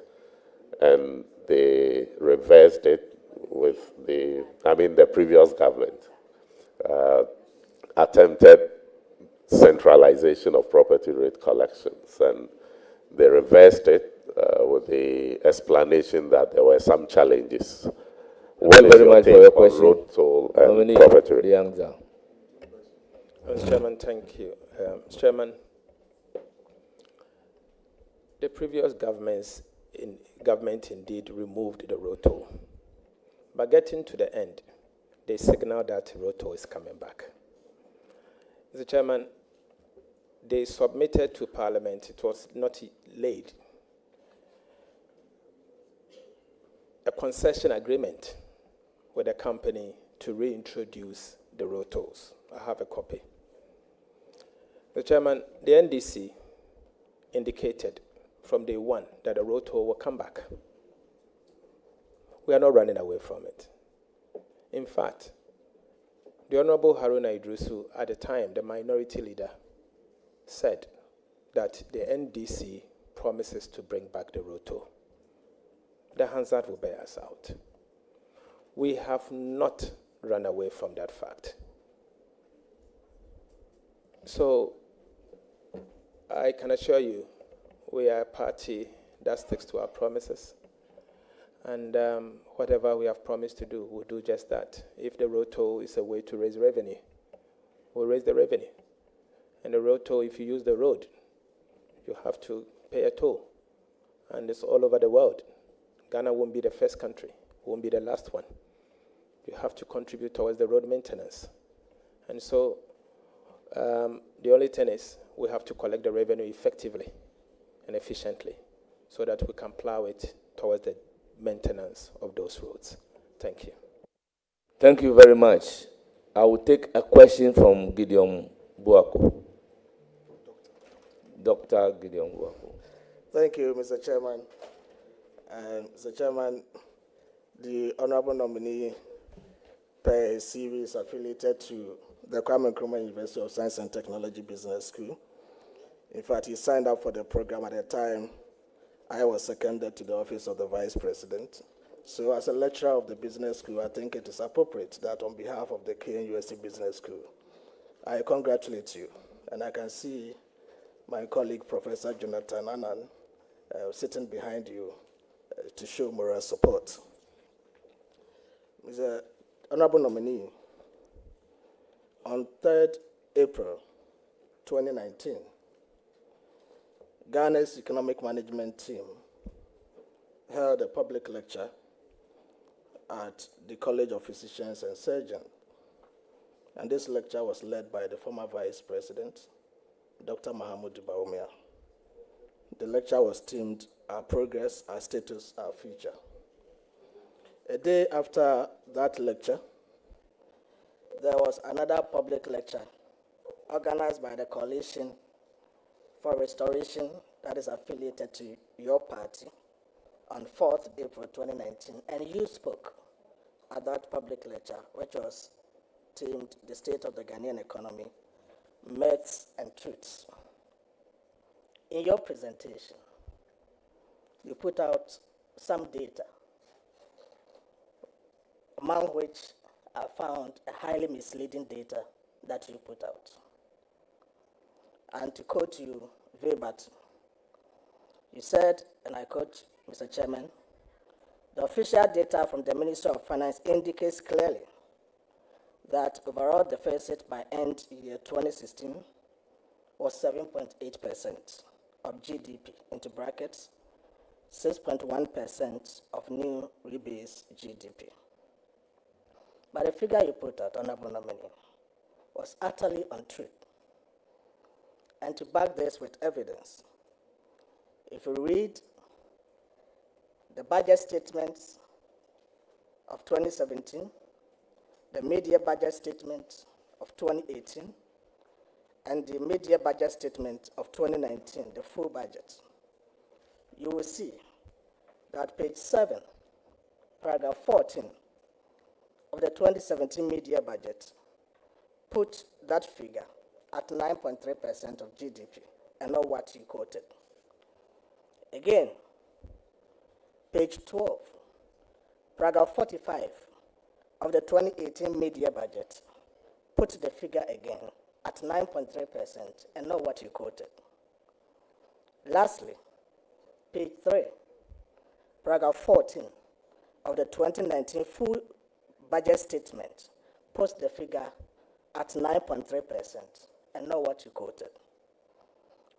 and they reversed it with the previous government attempted centralization of property rate collections, and they reversed it with the explanation that there were some challenges. What is your take on road toll and property rate? Mr. Chairman, thank you. Mr. Chairman, the previous government indeed removed the road toll. But getting to the end, they signaled that road toll is coming back. Mr. Chairman, they submitted to Parliament, it was not laid, a concession agreement with the company to reintroduce the road tolls. I have a copy. Mr. Chairman, the NDC indicated from day one that the road toll will come back. We are not running away from it. In fact, the Honorable Haruna Idrisu, at the time, the minority leader, said that the NDC promises to bring back the road toll. The Hansard will bear us out. We have not run away from that fact. So, I can assure you, we are a party that sticks to our promises. And whatever we have promised to do, we'll do just that. If the road toll is a way to raise revenue, we'll raise the revenue. And the road toll, if you use the road, you have to pay a toll. And it's all over the world. Ghana won't be the first country, won't be the last one. You have to contribute towards the road maintenance. And so the only thing is we have to collect the revenue effectively and efficiently so that we can plow it towards the maintenance of those roads. Thank you. Thank you very much. I will take a question from Gideon Buako. Dr. Gideon Buako. Thank you, Mr. Chairman. And Mr. Chairman, the honorable nominee per series affiliated to the Kwame Nkrumah University of Science and Technology Business School. In fact, he signed up for the program at the time I was seconded to the office of the Vice President. So as a lecturer of the business school, I think it is appropriate that on behalf of the KNUST Business School, I congratulate you. And I can see my colleague, Professor Jonathan Annan, sitting behind you to show moral support. Mr. Honorable Nominee, on 3rd April 2019, Ghana's economic management team held a public lecture at the College of Physicians and Surgeons. And this lecture was led by the former Vice President, Dr. Mahamudu Bawumia. The lecture was themed Our Progress, Our Status, Our Future. A day after that lecture, there was another public lecture organized by the Coalition for Restoration that is affiliated to your party on 4th April 2019, and you spoke at that public lecture, which was themed The State of the Ghanaian Economy, Myths and Truths. In your presentation, you put out some data, among which I found a highly misleading data that you put out. And to quote you verbatim, you said, and I quote, Mr. Chairman, the official data from the Ministry of Finance indicates clearly that overall deficit by end year 2016 was 7.8% of GDP, into brackets, 6.1% of new rebased GDP. But the figure you put out, Honorable Nominee, was utterly untrue. And to back this with evidence, if you read the budget statements of 2017, the mid-year budget statement of 2018, and the mid-year budget statement of 2019, the full budget, you will see that page 7, paragraph 14 of the 2017 mid-year budget put that figure at 9.3% of GDP, and not what you quoted. Again, page 12, paragraph 45 of the 2018 mid-year budget put the figure again at 9.3%, and not what you quoted. Lastly, page 3, paragraph 14 of the 2019 full budget statement puts the figure at 9.3%, and not what you quoted.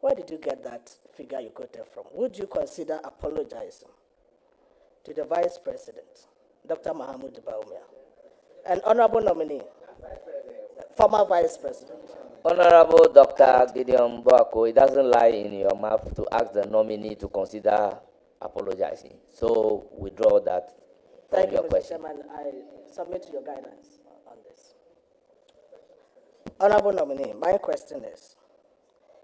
Where did you get that figure you quoted from? Would you consider apologizing to the Vice President, Dr. Mahamudu Bawumia, and Honorable Nominee, former Vice President? Honorable Dr. Gideon Buako, it doesn't lie in your mouth to ask the nominee to consider apologizing. So withdraw that from your question. Thank you, Mr. Chairman. I submit to your guidance on this. Honorable Nominee, my question is,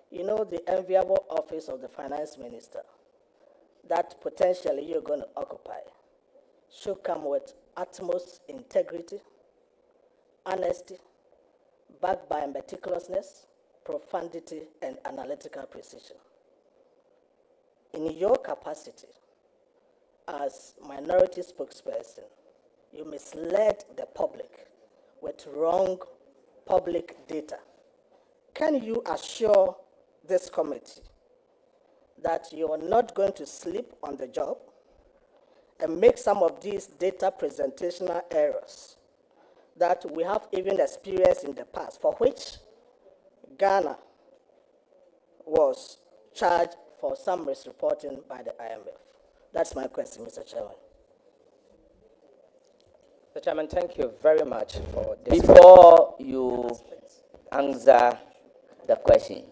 you know the enviable office of the Finance Minister that potentially you're going to occupy should come with utmost integrity, honesty, backed by meticulousness, profundity, and analytical precision. In your capacity as minority spokesperson, you misled the public with wrong public data. Can you assure this committee that you are not going to sleep on the job and make some of these data presentational errors that we have even experienced in the past, for which Ghana was charged for some misreporting by the IMF. That's my question, Mr. Chairman. Mr. Chairman, thank you very much for this. Before you answer the question,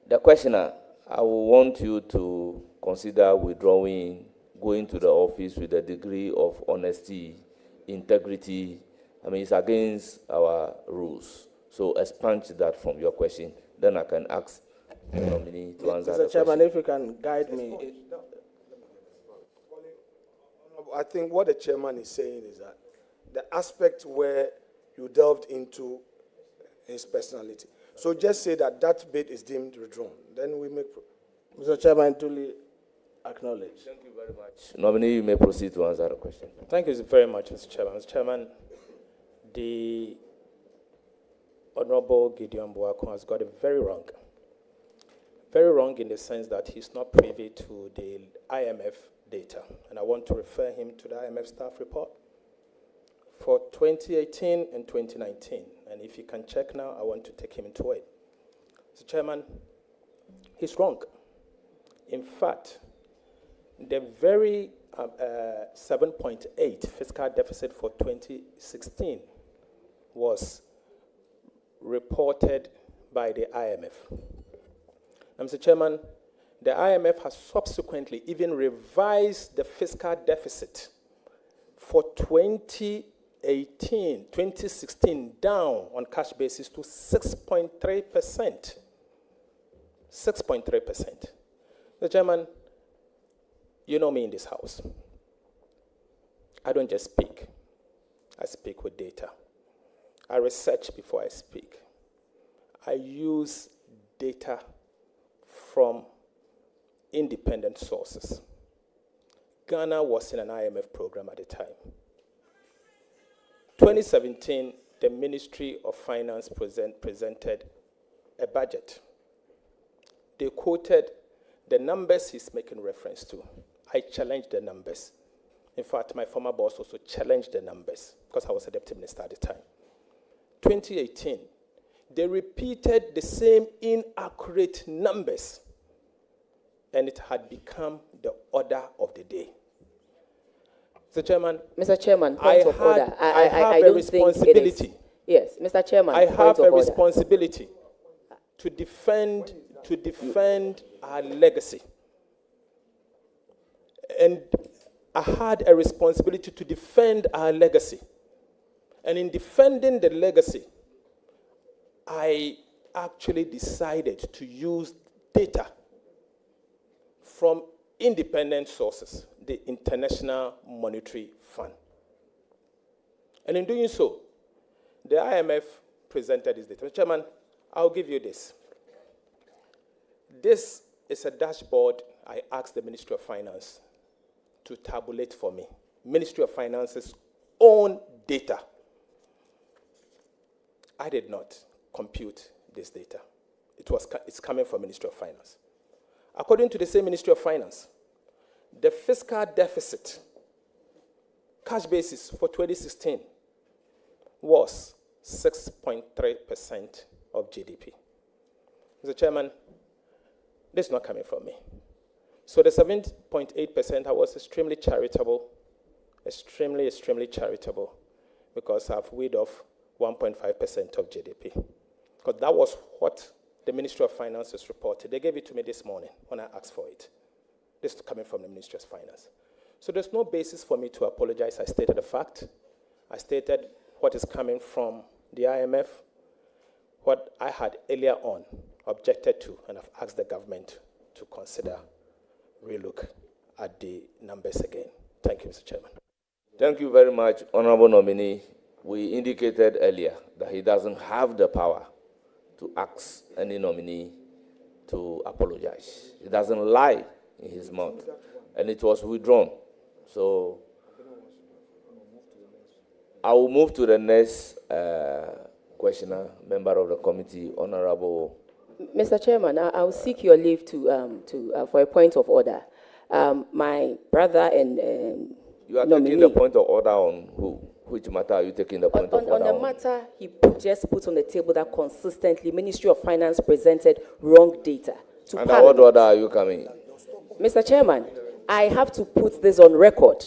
the questioner, I will want you to consider withdrawing, going to the office with a degree of honesty, integrity. I mean, it's against our rules. So expunge that from your question. Then I can ask the nominee to answer the Mr. Chairman, question. if you can guide me. I think what the chairman is saying is that the aspect where you delved into his personality. So just say that that bit is deemed withdrawn. Then we make. Mr. Chairman, duly acknowledge. Thank you very much. Nominee, you may proceed to answer the question. Thank you very much, Mr. Chairman. Mr. Chairman, the Honorable Gideon Boakon has got it very wrong. Very wrong in the sense that he's not privy to the IMF data. And I want to refer him to the IMF staff report for 2018 and 2019. And if you can check now, I want to take him into it. Mr. Chairman, he's wrong. In fact, the very 7.8 fiscal deficit for 2016 was reported by the IMF. And Mr. Chairman, the IMF has subsequently even revised the fiscal deficit for 2016 down on cash basis to 6.3%. 6.3%. Mr. Chairman, you know me in this house. I don't just speak. I speak with data. I research before I speak. I use data from independent sources. Ghana was in an IMF program at the time. 2017, the Ministry of Finance presented a budget. They quoted the numbers he's making reference to. I challenged the numbers. In fact, my former boss also challenged the numbers because I was a deputy minister at the time. 2018, they repeated the same inaccurate numbers, and it had become the order of the day. Mr. Chairman, Mr. Chairman, point of order. I have I a don't responsibility. think it is. Yes, Mr. Chairman, I point have of a order. responsibility to defend our legacy. And I had a responsibility to defend our legacy. And in defending the legacy, I actually decided to use data from independent sources, the International Monetary Fund. And in doing so, the IMF presented this data. Mr. Chairman, I'll give you this. This is a dashboard I asked the Ministry of Finance to tabulate for me. Ministry of Finance's own data. I did not compute this data. It's coming from Ministry of Finance. According to the same Ministry of Finance, the fiscal deficit, cash basis for 2016, was 6.3% of GDP. Mr. Chairman, this is not coming from me. So the 7.8%, I was extremely charitable, extremely charitable, because I've weighed off 1.5% of GDP. Because that was what the Ministry of Finance has reported. They gave it to me this morning when I asked for it. This is coming from the Ministry of Finance. So there's no basis for me to apologize. I stated the fact. I stated what is coming from the IMF, what I had earlier on objected to, and I've asked the government to consider relook at the numbers again. Thank you, Mr. Chairman. Thank you very much, Honorable Nominee. We indicated earlier that he doesn't have the power to ask any nominee to apologize. He doesn't lie in his mouth, and it was withdrawn. So I will move to the next questioner, member of the committee, Honorable Mr. Chairman, I will seek your leave for a point of order. My brother and You are nominee, taking the point of order on who? Which matter are you taking the point of order on the on? matter he just put on the table that consistently Ministry of Finance presented wrong data to Under Parliament. what order are you coming? Mr. Chairman, I have to put this on record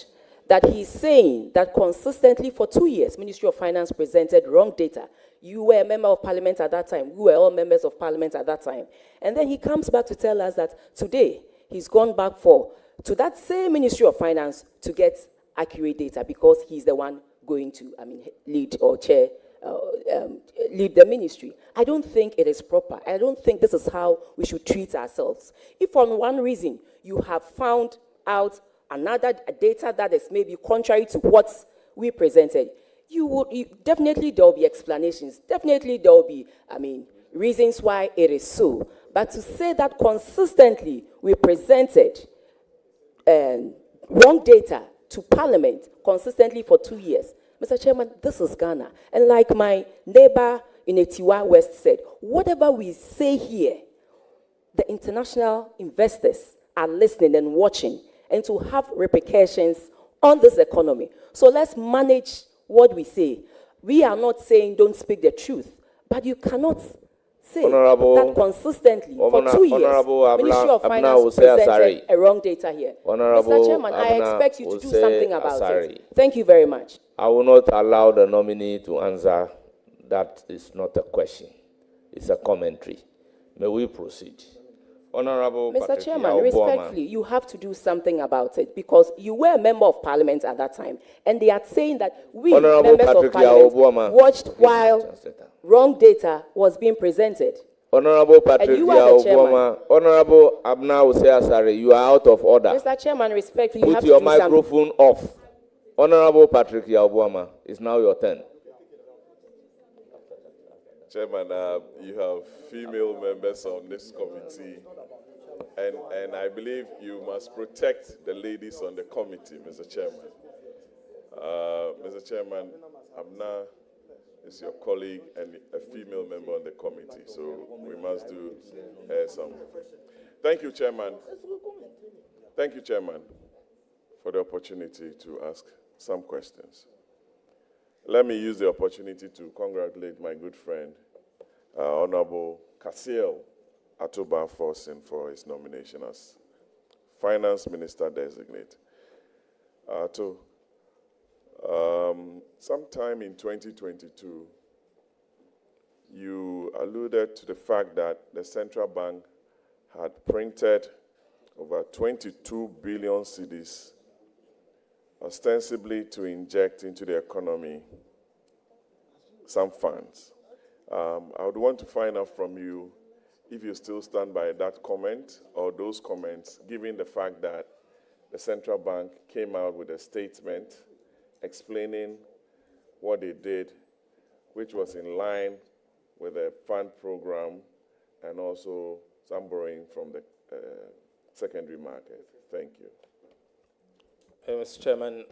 that he's saying that consistently for 2 years, Ministry of Finance presented wrong data. You were a member of Parliament at that time. We were all members of Parliament at that time. And then he comes back to tell us that today he's gone back to that same Ministry of Finance to get accurate data because he's the one going to, lead or chair, lead the ministry. I don't think it is proper. I don't think this is how we should treat ourselves. If for one reason you have found out another data that is maybe contrary to what we presented, definitely there will be explanations. Definitely there will be, reasons why it is so. But to say that consistently we presented wrong data to Parliament consistently for 2 years, Mr. Chairman, this is Ghana. And like my neighbor in Etiwa West said, whatever we say here, the international investors are listening and watching, and to have repercussions on this economy. So let's manage what we say. We are not saying don't speak the truth, but you cannot say that consistently for 2 years, Ministry of Finance presented a wrong data here. Mr. Chairman, I expect you to do something about it. Thank you very much. I will not allow the nominee to answer. That is not a question. It's a commentary. May we proceed? Honorable Mr. Chairman, respectfully, you have to do something about it because you were a member of Parliament at that time, and they are saying that we, members of Parliament, watched while wrong data was being presented. Honorable Patrick Obama, Honorable Abna Asare, you are out of order. Mr. Chairman, respectfully, you have Put to your do something. microphone off. Honorable Patrick Obama, it's now your turn. Chairman, you have female members on this committee, and I believe you must protect the ladies on the committee, Mr. Chairman. Mr. Chairman, Abna is your colleague and a female member on the committee, so we must do her some. Thank you, Chairman. Thank you, Chairman, for the opportunity to ask some questions. Let me use the opportunity to congratulate my good friend, Honorable Kasiel Atoba Forsen, for his nomination as Finance Minister Designate. Sometime in 2022, you alluded to the fact that the central bank had printed over 22 billion cedis ostensibly to inject into the economy some funds. I would want to find out from you if you still stand by that comment or those comments, given the fact that the central bank came out with a statement explaining what they did, which was in line with the fund program and also some borrowing from the secondary market. Thank you. Mr. Chairman,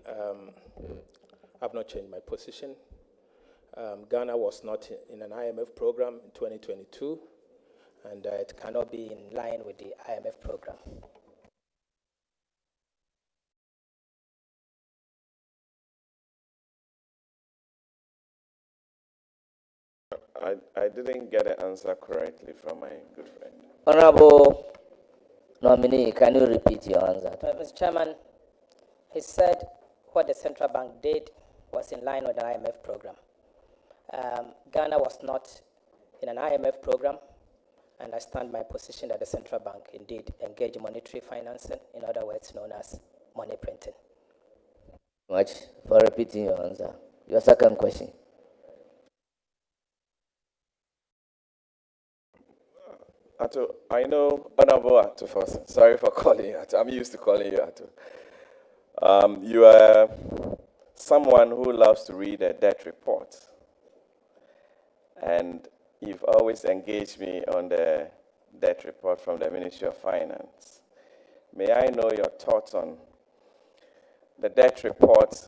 I've not changed my position. Ghana was not in an IMF program in 2022, and it cannot be in line with the IMF program. I didn't get the answer correctly from my good friend. Honorable nominee, can you repeat your answer? Mr. Chairman, he said what the central bank did was in line with the IMF program. Ghana was not in an IMF program, and I stand by my position that the central bank indeed engaged in monetary financing, in other words known as money printing. Much for repeating your answer. Your second question. Ato, I know Honorable Ato first. Sorry for calling you Ato. I'm used to calling you Ato. You are someone who loves to read a debt report. And you've always engaged me on the debt report from the Ministry of Finance. May I know your thoughts on the debt report,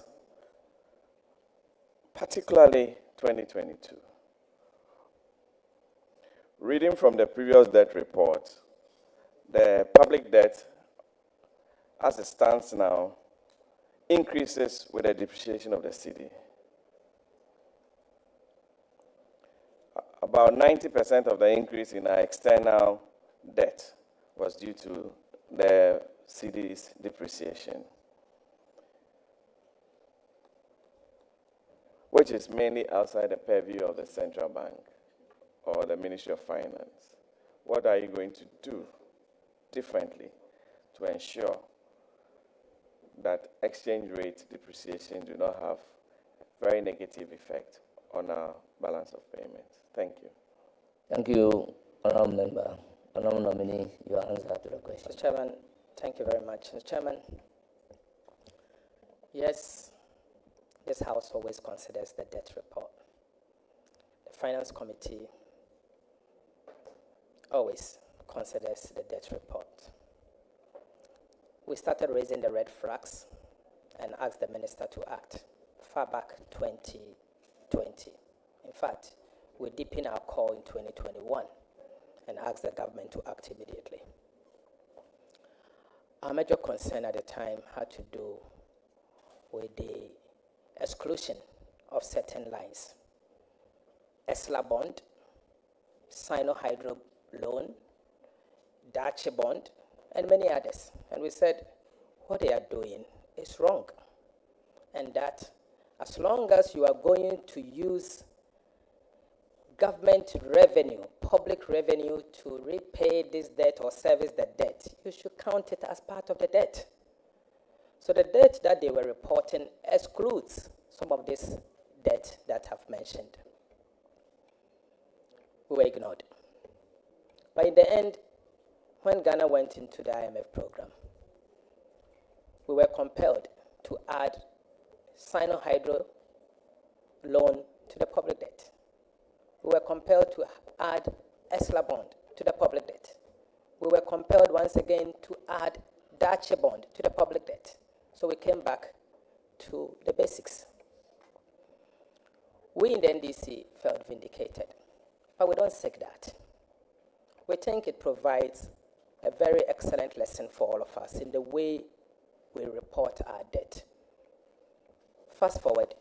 particularly 2022? reading from the previous debt report, the public debt, as it stands now, increases with the depreciation of the cedi. About 90% of the increase in our external debt was due to the cedi's depreciation, which is mainly outside the purview of the central bank or the Ministry of Finance. What are you going to do differently to ensure that exchange rate depreciation do not have very negative effect on our balance of payments? Thank you. Thank you, Honourable Member. Honourable Nominee, your answer to the question. Mr. Chairman, thank you very much. Mr. Chairman, yes, this House always considers the debt report. The Finance Committee always considers the debt report. We started raising the red flags and asked the minister to act far back 2020. In fact, we deepened our call in 2021 and asked the government to act immediately. Our major concern at the time had to do with the exclusion of certain lines. ESLA bond, Sino-Hydro loan, Dutch bond, and many others. And we said, what they are doing is wrong. And that as long as you are going to use government revenue, public revenue to repay this debt or service the debt, you should count it as part of the debt. So the debt that they were reporting excludes some of this debt that I've mentioned. We were ignored. But in the end, when Ghana went into the IMF program, we were compelled to add Sino-Hydro loan to the public debt. We were compelled to add ESLA bond to the public debt. We were compelled once again to add Dutch bond to the public debt. So we came back to the basics. We in the NDC felt vindicated, but we don't seek that. We think it provides a very excellent lesson for all of us in the way we report our debt. Fast forward,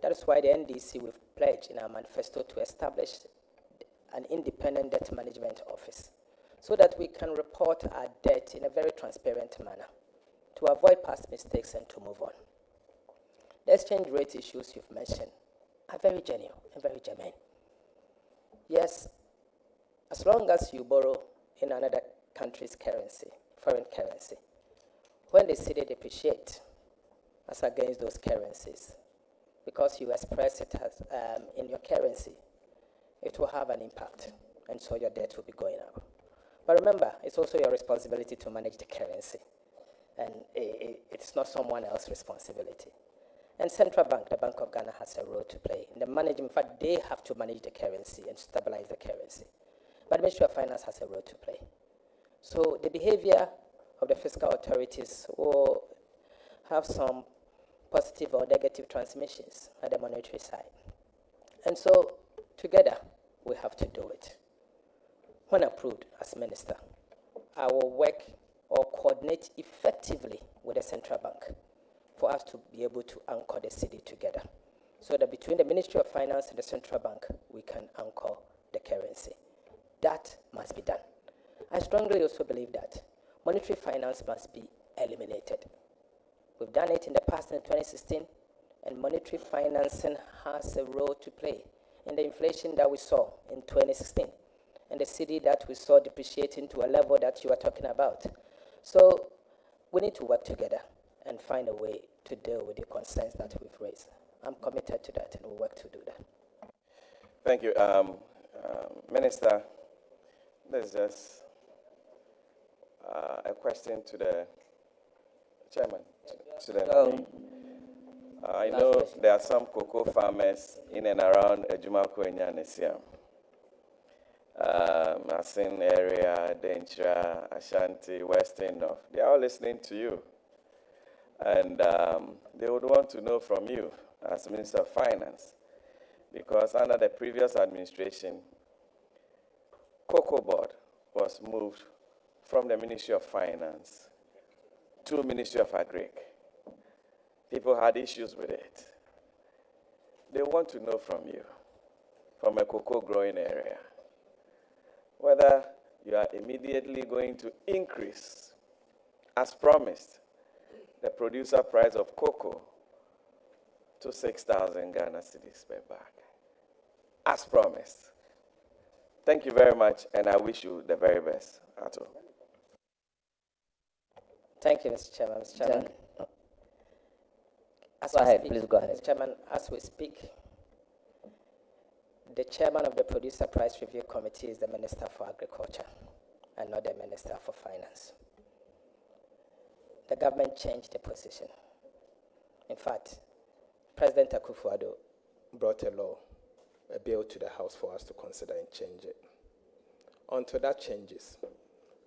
that is why the NDC, we've pledged in our manifesto to establish an independent debt management office so that we can report our debt in a very transparent manner to avoid past mistakes and to move on. The exchange rate issues you've mentioned are very genuine and very germane. Yes, as long as you borrow in another country's currency, foreign currency, when the cedi depreciate as against those currencies, because you express it as in your currency, it will have an impact, and so your debt will be going up. But remember, it's also your responsibility to manage the currency, and it's not someone else's responsibility. And Central Bank, the Bank of Ghana, has a role to play in the management. In fact, they have to manage the currency and stabilize the currency. But the Ministry of Finance has a role to play. So the behavior of the fiscal authorities will have some positive or negative transmissions at the monetary side. And so together, we have to do it. When approved as minister, I will work or coordinate effectively with the central bank for us to be able to anchor the cedi together, so that between the Ministry of Finance and the central bank, we can anchor the currency. That must be done. I strongly also believe that monetary finance must be eliminated. We've done it in the past in 2016, and monetary financing has a role to play in the inflation that we saw in 2016 and the cedi that we saw depreciating to a level that you are talking about. So we need to work together and find a way to deal with the concerns that we've raised. I'm committed to that, and we'll work to do that. Thank you. Minister, there's just a question to the chairman. I know there are some cocoa farmers in and around Ejumako and Yanesiam. Masin area, Denchira, Ashanti, Western North. They are all listening to you. And they would want to know from you as Minister of Finance, because under the previous administration, Cocoa Board was moved from the Ministry of Finance to Ministry of Agric. People had issues with it. They want to know from you, from a cocoa growing area, whether you are immediately going to increase, as promised, the producer price of cocoa to 6,000 Ghana cedis per bag, as promised. Thank you very much, and I wish you the very best, Ato. Thank you, Mr. Chairman. Mr. Chairman. Go ahead, please go ahead. Mr. Chairman, as we speak, the chairman of the Producer Price Review Committee is the Minister for Agriculture and not the Minister for Finance. The government changed the position. In fact, President Akufo-Addo Brought a bill to the House for us to consider and change it. Until that changes,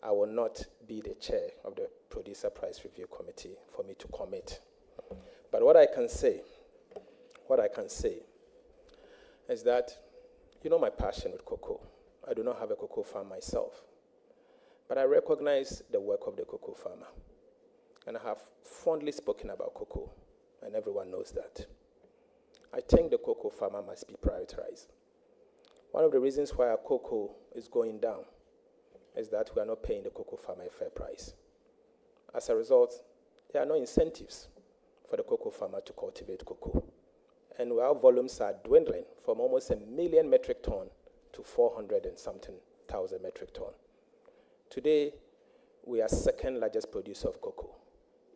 I will not be the chair of the Producer Price Review Committee for me to commit. But what I can say is that, you know my passion with cocoa. I do not have a cocoa farm myself, but I recognize the work of the cocoa farmer. And I have fondly spoken about cocoa, and everyone knows that. I think the cocoa farmer must be prioritized. One of the reasons why our cocoa is going down is that we are not paying the cocoa farmer a fair price. As a result, there are no incentives for the cocoa farmer to cultivate cocoa. And our volumes are dwindling from almost 1 million metric ton to 400 and something thousand metric ton. Today, we are second largest producer of cocoa.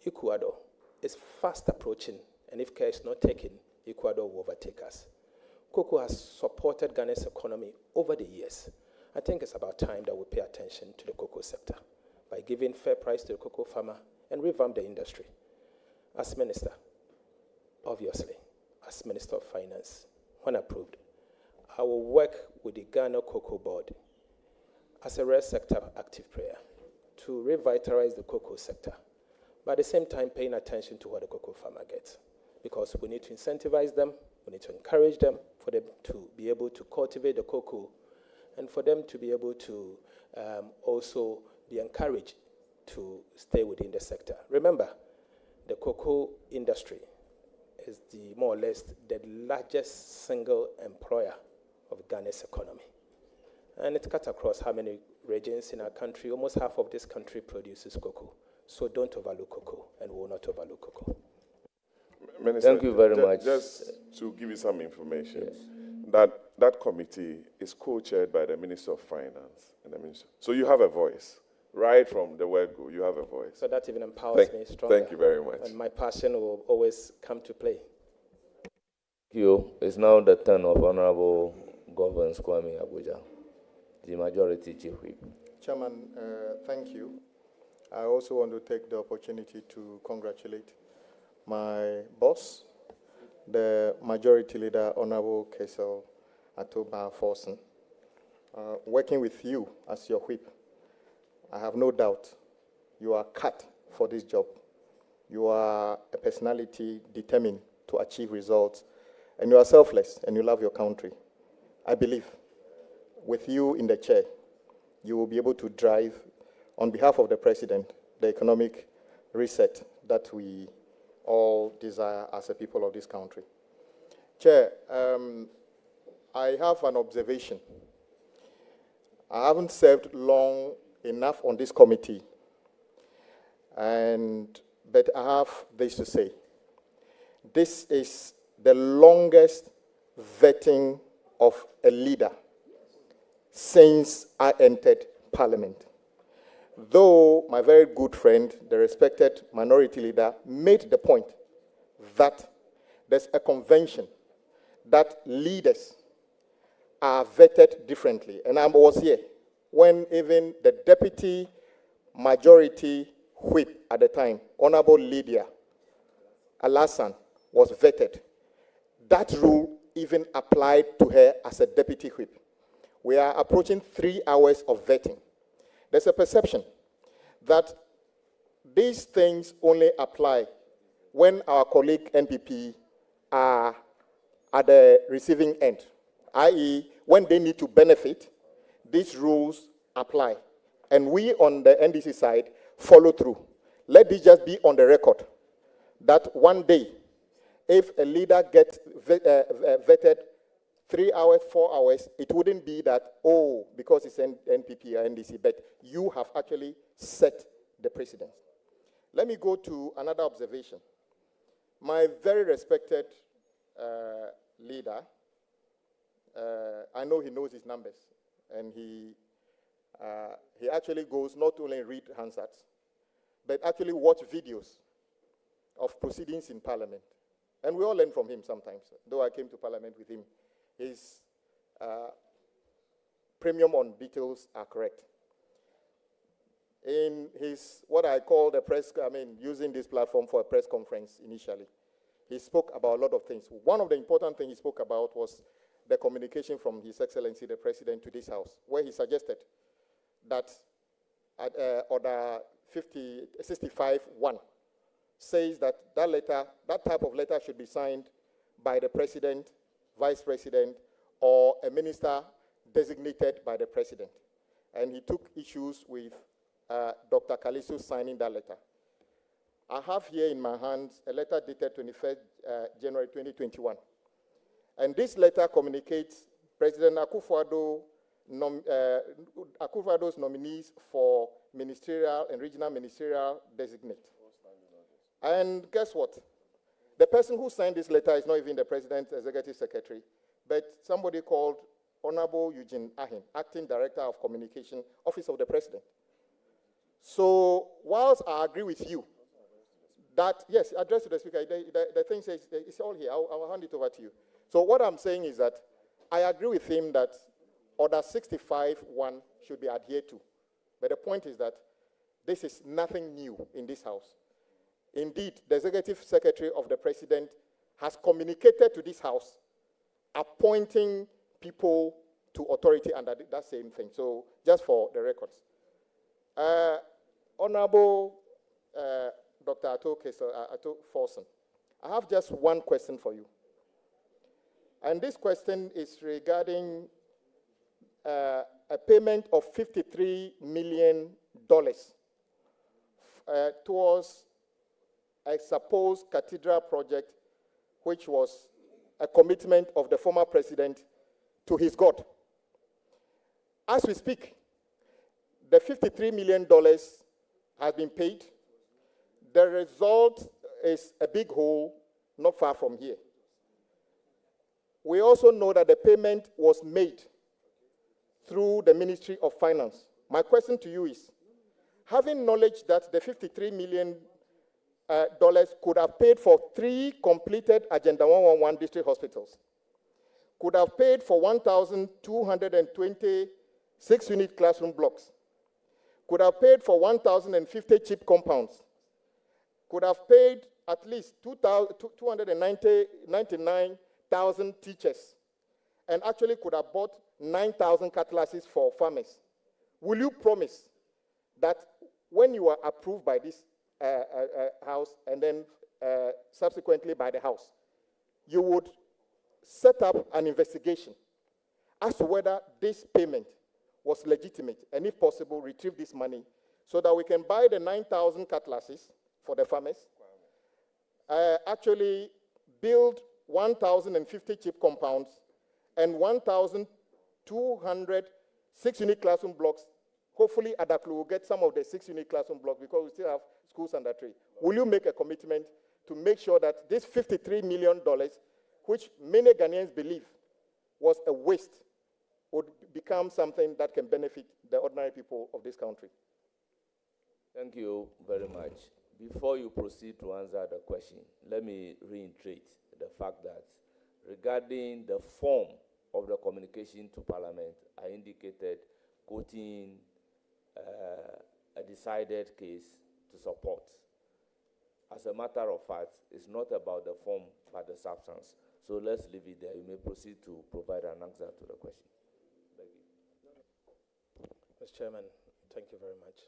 Ecuador is fast approaching, and if care is not taken, Ecuador will overtake us. Cocoa has supported Ghana's economy over the years. I think it's about time that we pay attention to the cocoa sector by giving fair price to the cocoa farmer and revamp the industry. As minister, obviously, as Minister of Finance, when approved, I will work with the Ghana Cocoa Board as a rare sector active player to revitalize the cocoa sector, but at the same time paying attention to what the cocoa farmer gets. Because we need to incentivize them, we need to encourage them for them to be able to cultivate the cocoa and for them to be able to also be encouraged to stay within the sector. Remember, the cocoa industry is more or less the largest single employer of Ghana's economy. And it cuts across how many regions in our country. Almost half of this country produces cocoa. So don't overlook cocoa, and we will not overlook cocoa. Minister, thank you very much. Just to give you some information, yes. that committee is co-chaired by the Minister of Finance and the Minister. So you have a voice. Right from the word go, you have a voice. So that even empowers me stronger. Thank you very much. And my passion will always come to play. Thank you. It's now the turn of Honorable Governor Kwame Abuja, the Majority Chief Whip. Chairman, thank you. I also want to take the opportunity to congratulate my boss, the Majority Leader, Honorable Kesel Atoba Forson. Working with you as your whip, I have no doubt you are cut for this job. You are a personality determined to achieve results, and you are selfless, and you love your country. I believe with you in the chair, you will be able to drive, on behalf of the President, the economic reset that we all desire as a people of this country. Chair, I have an observation. I haven't served long enough on this committee, but I have this to say. This is the longest vetting of a leader since I entered Parliament. Though my very good friend, the respected Minority Leader, made the point that there's a convention that leaders are vetted differently. And I was here when even the Deputy Majority Whip at the time, Honorable Lydia Alassane, was vetted. That rule even applied to her as a Deputy Whip. We are approaching 3 hours of vetting. There's a perception that these things only apply when our colleague NPP are at the receiving end, i.e., when they need to benefit, these rules apply. And we on the NDC side follow through. Let this just be on the record that one day, if a leader gets vetted 3 hours, 4 hours, it wouldn't be that, oh, because it's NPP or NDC, but you have actually set the precedent. Let me go to another observation. My very respected leader, I know he knows his numbers, and he actually goes not only read Hansards, but actually watch videos of proceedings in Parliament. And we all learn from him sometimes, though I came to Parliament with him. His premium on details are correct. In his, what I call the press, using this platform for a press conference initially, he spoke about a lot of things. One of the important things he spoke about was the communication from His Excellency the President to this House, where he suggested that Order 65-1 says that that type of letter should be signed by the President, Vice President, or a minister designated by the President. And he took issues with Dr. Kalisu signing that letter. I have here in my hands a letter dated 21st January 2021. And this letter communicates President Akufo-Addo's nominees for ministerial and regional ministerial designate. And guess what? The person who signed this letter is not even the President's Executive Secretary, but somebody called Honorable Eugene Ahin, Acting Director of Communication, Office of the President. So whilst I agree with you that, yes, address to the Speaker, the thing says, it's all here, I'll hand it over to you. So what I'm saying is that I agree with him that Order 65-1 should be adhered to. But the point is that this is nothing new in this House. Indeed, the Executive Secretary of the President has communicated to this House appointing people to authority under that same thing. So just for the records. Honorable Dr. Ato Forson, I have just one question for you. And this question is regarding a payment of $53 million towards a supposed cathedral project, which was a commitment of the former president to his God. As we speak, the $53 million has been paid. The result is a big hole not far from here. We also know that the payment was made through the Ministry of Finance. My question to you is, having knowledge that the $53 million could have paid for 3 completed Agenda 111 district hospitals, could have paid for 1,220 6-unit classroom blocks, could have paid for 1,050 chip compounds, could have paid at least 299,000 teachers, and actually could have bought 9,000 cutlasses for farmers. Will you promise that when you are approved by this House and then subsequently by the House, you would set up an investigation as to whether this payment was legitimate, and if possible, retrieve this money so that we can buy the 9,000 cutlasses for the farmers, actually build 1,050 chip compounds and 1,200 6-unit classroom blocks. Hopefully, Adaklu will get some of the 6-unit classroom blocks because we still have schools under tree. Will you make a commitment to make sure that this $53 million, which many Ghanaians believe was a waste, would become something that can benefit the ordinary people of this country? Thank you very much. Before you proceed to answer the question, let me reiterate the fact that regarding the form of the communication to Parliament, I indicated quoting a decided case to support. As a matter of fact, it's not about the form but the substance. So let's leave it there. You may proceed to provide an answer to the question. Thank you. Mr. Chairman, thank you very much.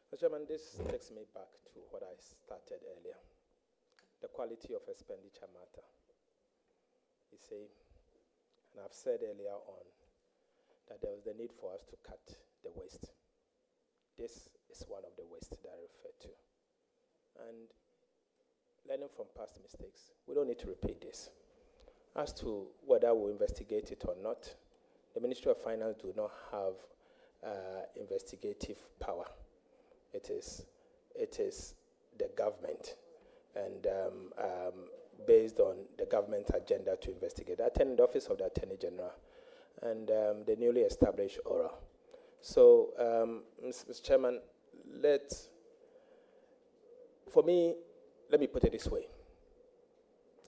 Mr. Chairman, this takes me back to what I started earlier. The quality of expenditure matter. You see, and I've said earlier on that there was the need for us to cut the waste. This is one of the wastes that I refer to. And learning from past mistakes, we don't need to repeat this. As to whether we'll investigate it or not, the Ministry of Finance do not have investigative power. It is the government, and based on the government agenda to investigate. I attend the Office of the Attorney General and the newly established ORA. So, Mr. Chairman, let me put it this way.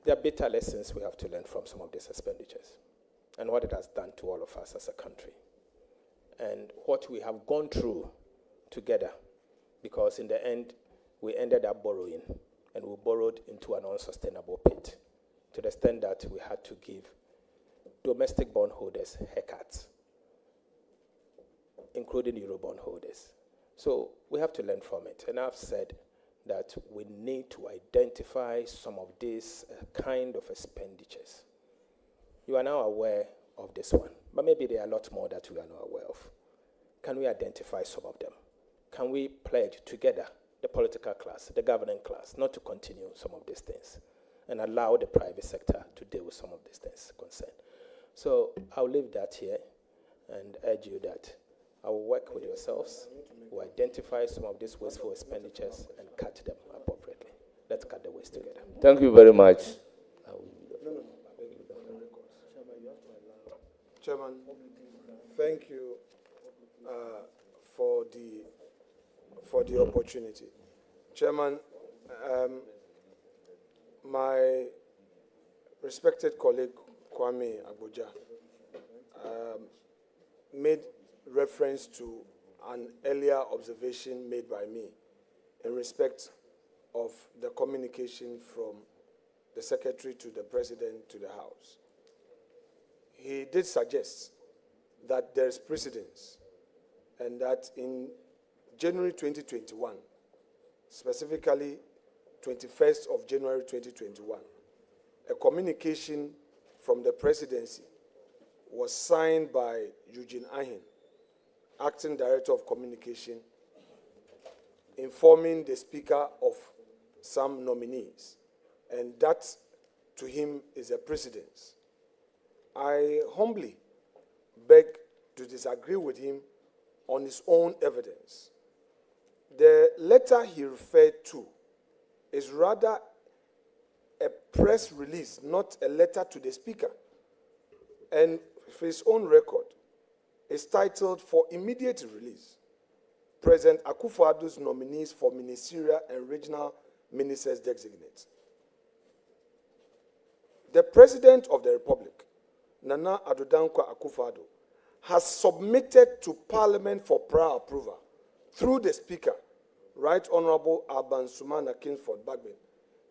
There are bitter lessons we have to learn from some of these expenditures and what it has done to all of us as a country and what we have gone through together, because in the end, we ended up borrowing, and we borrowed into an unsustainable pit to the extent that we had to give domestic bondholders haircuts, including Euro bondholders. So we have to learn from it. And I've said that we need to identify some of these kind of expenditures. You are now aware of this one, but maybe there are a lot more that we are not aware of. Can we identify some of them? Can we pledge together, the political class, the governing class, not to continue some of these things and allow the private sector to deal with some of these things concerned? So I'll leave that here and urge you that I will work with yourselves to identify some of these wasteful expenditures and cut them appropriately. Let's cut the waste together. Thank you very much. Chairman, thank you for the opportunity. Chairman, my respected colleague Kwame Agboja made reference to an earlier observation made by me in respect of the communication from the Secretary to the President to the House. He did suggest that there is precedence and that in January 2021, specifically 21st of January 2021, a communication from the Presidency was signed by Eugene Ahin, Acting Director of Communication, informing the Speaker of some nominees, and that to him is a precedence. I humbly beg to disagree with him on his own evidence. The letter he referred to is rather a press release, not a letter to the Speaker. And for his own record, is titled "For Immediate Release, President Akufo-Addo's Nominees for Ministerial and Regional Ministers Designate." The President of the Republic, Nana Addo Dankwa Akufo-Addo, has submitted to Parliament for prior approval through the Speaker, Right Honorable Alban Sumana Kingsford Bagbin,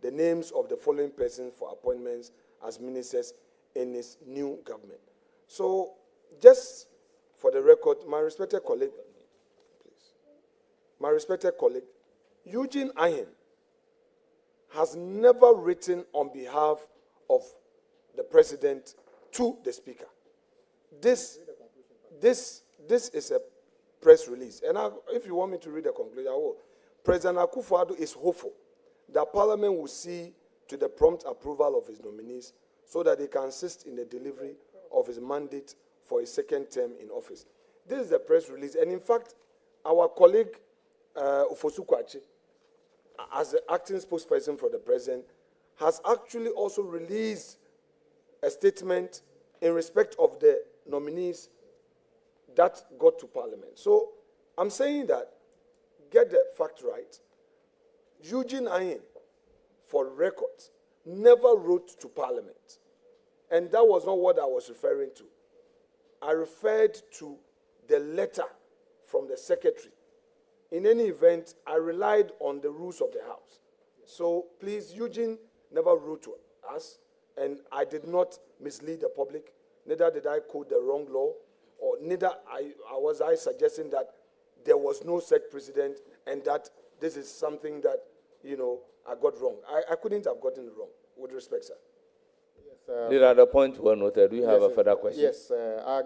the names of the following persons for appointments as ministers in his new government. So, just for the record, my respected colleague, Eugene Ahin has never written on behalf of the President to the Speaker. This is a press release. And if you want me to read the conclusion, I will. President Akufo-Addo is hopeful that Parliament will see to the prompt approval of his nominees so that they can assist in the delivery of his mandate for his second term in office. This is the press release. And in fact, our colleague, Ufosu Kwachi, as the acting spokesperson for the President, has actually also released a statement in respect of the nominees that got to Parliament. So I'm saying that, get the fact right, Eugene Ahin, for records, never wrote to Parliament. And that was not what I was referring to. I referred to the letter from the Secretary. In any event, I relied on the rules of the House. So please, Eugene never wrote to us, and I did not mislead the public, neither did I quote the wrong law, or neither was I suggesting that there was no such precedent and that this is something that, I got wrong. I couldn't have gotten it wrong, with respect, sir. Yes, Leader, the point well noted. Do you have yes, a further question? Yes, I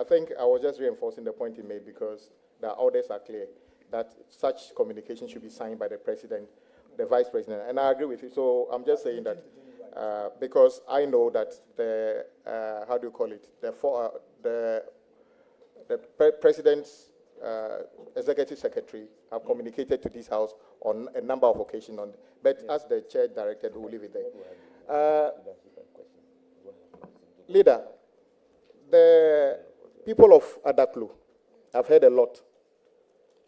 think I was just reinforcing the point he made because the orders are clear that such communication should be signed by the president, the vice president, and I agree with you. So I'm just saying that because I know that the president's executive secretary have communicated to this house on a number of occasions. But as the chair directed, we will leave it there. Leader, the people of Adaklu have heard a lot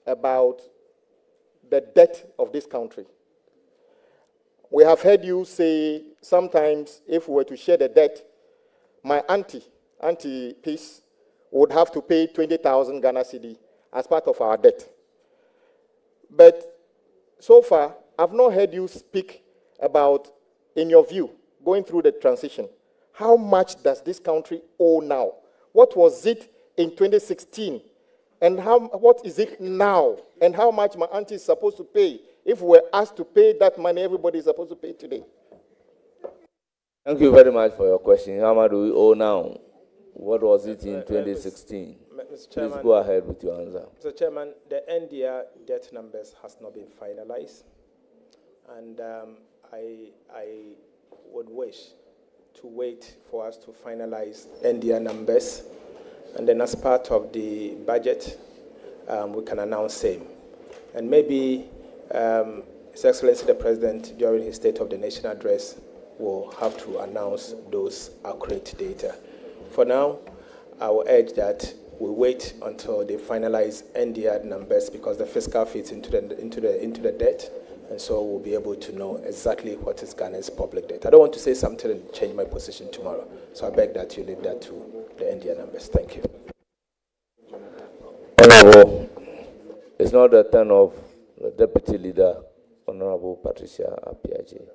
about the debt of this country. We have heard you say sometimes if we were to share the debt, my Auntie Peace, would have to pay 20,000 Ghana cedi as part of our debt. But so far, I've not heard you speak about, in your view, going through the transition, how much does this country owe now? What was it in 2016? And what is it now? And how much my auntie is supposed to pay? If we're asked to pay that money, everybody is supposed to pay today. Thank you very much for your question. How much do we owe now? What was it in 2016? Mr. Chairman, please go ahead with your answer. Mr. Chairman, the NDR debt numbers has not been finalized. And I would wish to wait for us to finalize NDR numbers. And then as part of the budget, we can announce same. And maybe His Excellency the President, during his State of the Nation address, will have to announce those accurate data. For now, I will urge that we wait until they finalize NDR numbers because the fiscal fits into the debt, and so we'll be able to know exactly what is Ghana's public debt. I don't want to say something and change my position tomorrow, so I beg that you leave that to the NDR numbers. Thank you. Honorable, it's now the turn of the Deputy Leader, Honorable Patricia Apiaje.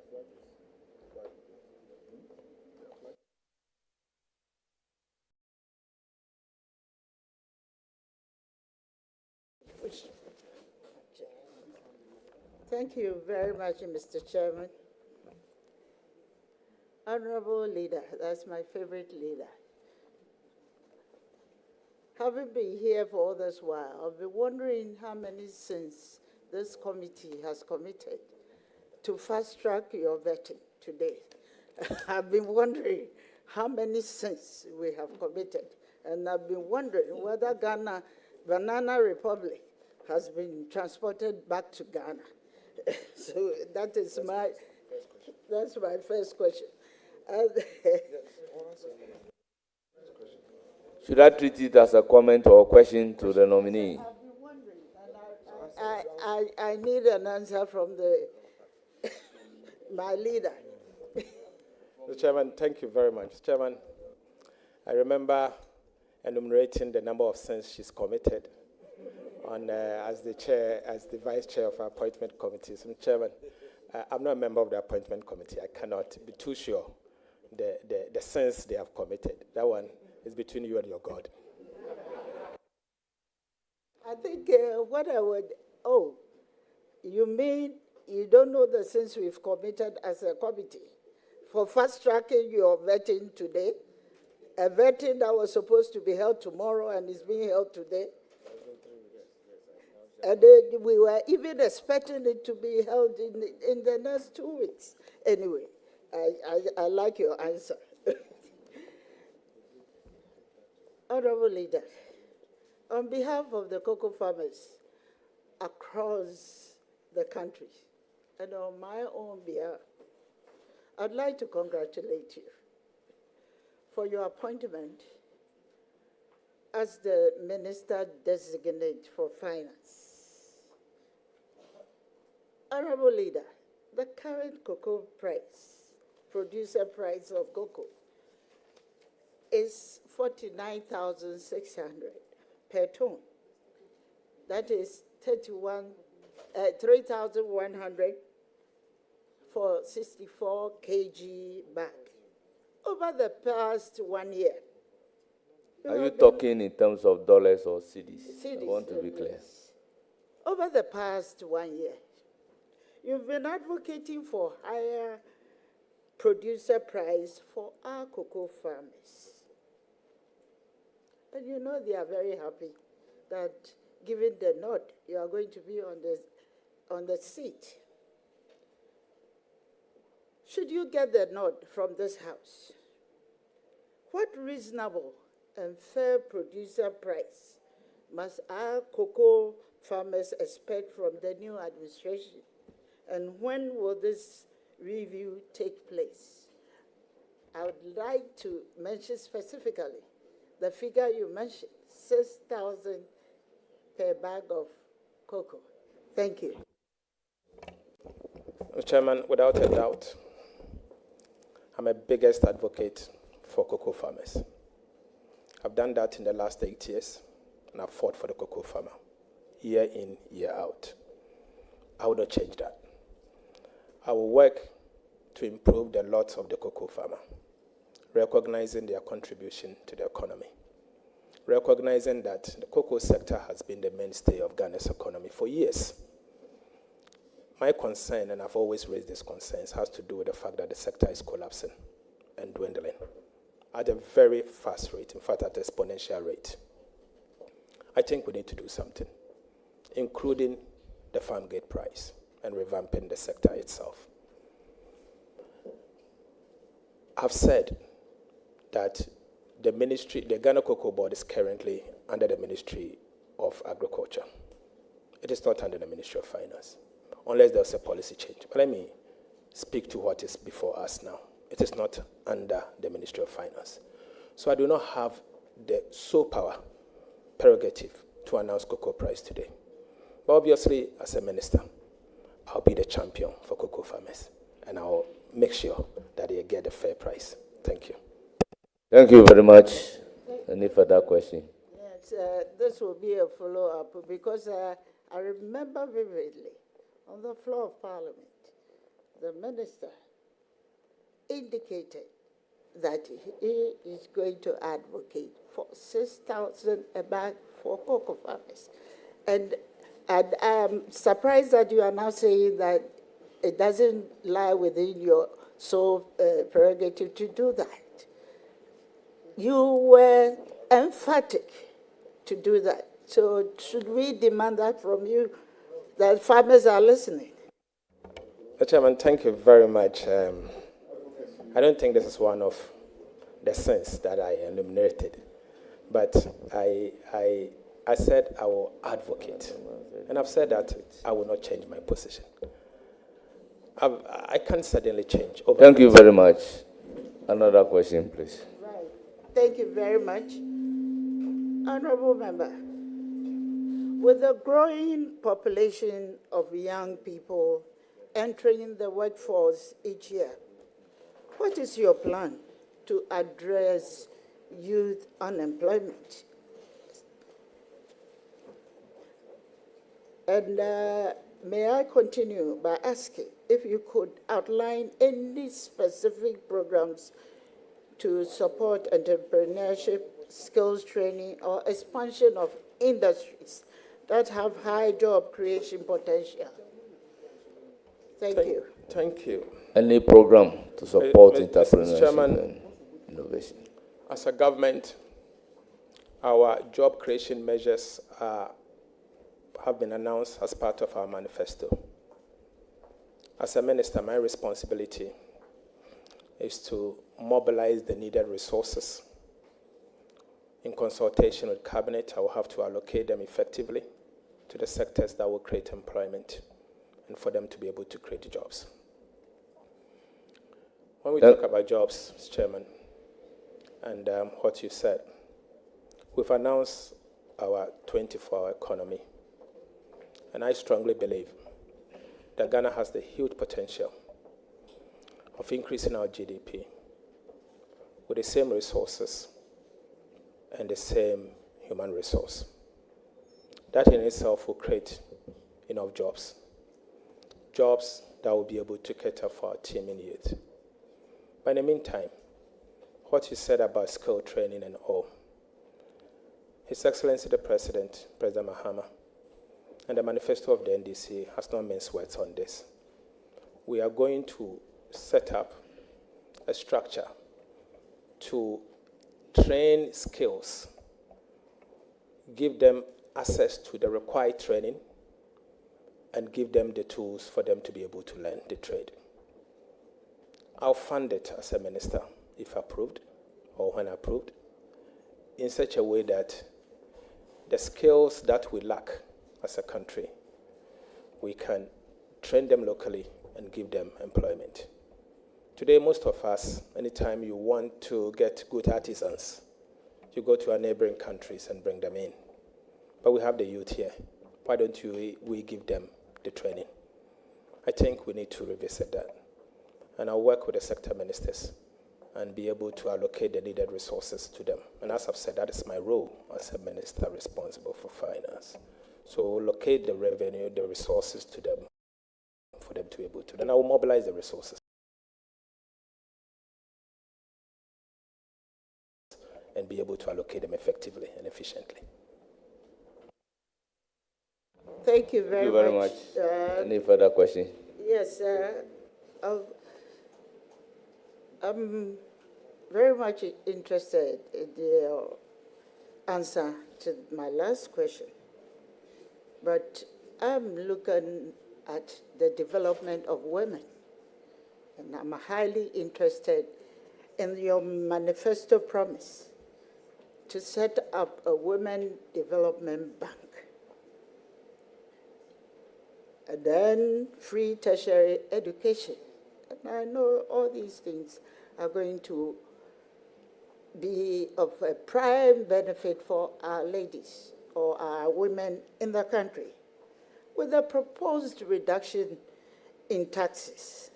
Thank you very much, Mr. Chairman. Honorable Leader, that's my favorite leader. Having been here for all this while, I've been wondering how many sins this committee has committed to fast-track your vetting today. I've been wondering how many sins we have committed, and I've been wondering whether Ghana, Banana Republic, has been transported back to Ghana. So that's my first question. Should I treat it as a comment or a question to the nominee? I've been wondering, and I need an answer from my leader. Mr. Chairman, thank you very much. Mr. Chairman, I remember enumerating the number of sins she's committed as the vice chair of our appointment committee. So, Mr. Chairman, I'm not a member of the appointment committee. I cannot be too sure the sins they have committed. That one is between you and your God. I think you mean you don't know the sins we've committed as a committee for fast-tracking your vetting today, a vetting that was supposed to be held tomorrow and is being held today? And we were even expecting it to be held in the next 2 weeks. Anyway, I like your answer. Honorable Leader, on behalf of the cocoa farmers across the country, and on my own behalf, I'd like to congratulate you for your appointment as the Minister Designate for Finance. Honorable Leader, the current cocoa price, producer price of cocoa, is 49,600 per ton. That is 3,100 for 64 kg bag. Over the past 1 year. Are you talking in terms of dollars or cedis? Cedis, I want to be clear. Over the past 1 year, you've been advocating for higher producer price for our cocoa farmers. And you know they are very happy that given the nod, you are going to be on the seat. Should you get the nod from this House, what reasonable and fair producer price must our cocoa farmers expect from the new administration? And when will this review take place? I would like to mention specifically the figure you mentioned, 6,000 per bag of cocoa. Thank you. Mr. Chairman, without a doubt, I'm a biggest advocate for cocoa farmers. I've done that in the last 8 years, and I've fought for the cocoa farmer, year in, year out. I will not change that. I will work to improve the lot of the cocoa farmer, recognizing their contribution to the economy, recognizing that the cocoa sector has been the mainstay of Ghana's economy for years. My concern, and I've always raised these concerns, has to do with the fact that the sector is collapsing and dwindling at a very fast rate, in fact, at an exponential rate. I think we need to do something, including the farm gate price and revamping the sector itself. I've said that the Ghana Cocoa Board is currently under the Ministry of Agriculture. It is not under the Ministry of Finance, unless there's a policy change. But let me speak to what is before us now. It is not under the Ministry of Finance. So I do not have the sole power, prerogative, to announce cocoa price today. But obviously, as a minister, I'll be the champion for cocoa farmers, and I'll make sure that they get a fair price. Thank you. Thank you very much. Any further question? Yes, this will be a follow-up because I remember vividly on the floor of Parliament, the minister indicated that he is going to advocate for 6,000 a bag for cocoa farmers. And I'm surprised that you are now saying that it doesn't lie within your sole prerogative to do that. You were emphatic to do that. So should we demand that from you, that farmers are listening? Mr. Chairman, thank you very much. I don't think this is one of the sins that I eliminated, but I said I will advocate, and I've said that I will not change my position. I can certainly change. Thank you very much. Another question, please. Right. Thank you very much. Honorable Member, with the growing population of young people entering the workforce each year, what is your plan to address youth unemployment? And may I continue by asking if you could outline any specific programs to support entrepreneurship, skills training, or expansion of industries that have high job creation potential? Thank you. Thank you. Any program to support entrepreneurship Chairman, and innovation? As a government, our job creation measures have been announced as part of our manifesto. As a minister, my responsibility is to mobilize the needed resources. In consultation with Cabinet, I will have to allocate them effectively to the sectors that will create employment and for them to be able to create jobs. When we talk about jobs, Mr. Chairman, and what you said, we've announced our 24-hour economy. And I strongly believe that Ghana has the huge potential of increasing our GDP with the same resources and the same human resource. That in itself will create enough jobs. Jobs that will be able to cater for our teeming youth. But in the meantime, what you said about skill training and all, His Excellency the President, President Mahama, and the manifesto of the NDC has not minced words on this. We are going to set up a structure to train skills, give them access to the required training, and give them the tools for them to be able to learn the trade. I'll fund it as a minister, if approved, or when approved, in such a way that the skills that we lack as a country, we can train them locally and give them employment. Today, most of us, anytime you want to get good artisans, you go to our neighboring countries and bring them in. But we have the youth here. Why don't we give them the training? I think we need to revisit that. And I'll work with the sector ministers and be able to allocate the needed resources to them. And as I've said, that is my role as a minister responsible for finance. So locate the revenue, the resources to them, for them to be able to. Then I will mobilize the resources and be able to allocate them effectively and efficiently. Thank you very much. Any further questions? Yes, I'm very much interested in your answer to my last question. But I'm looking at the development of women, and I'm highly interested in your manifesto promise to set up a women development bank, and then free tertiary education. And I know all these things are going to be of a prime benefit for our ladies or our women in the country. With a proposed reduction in taxes,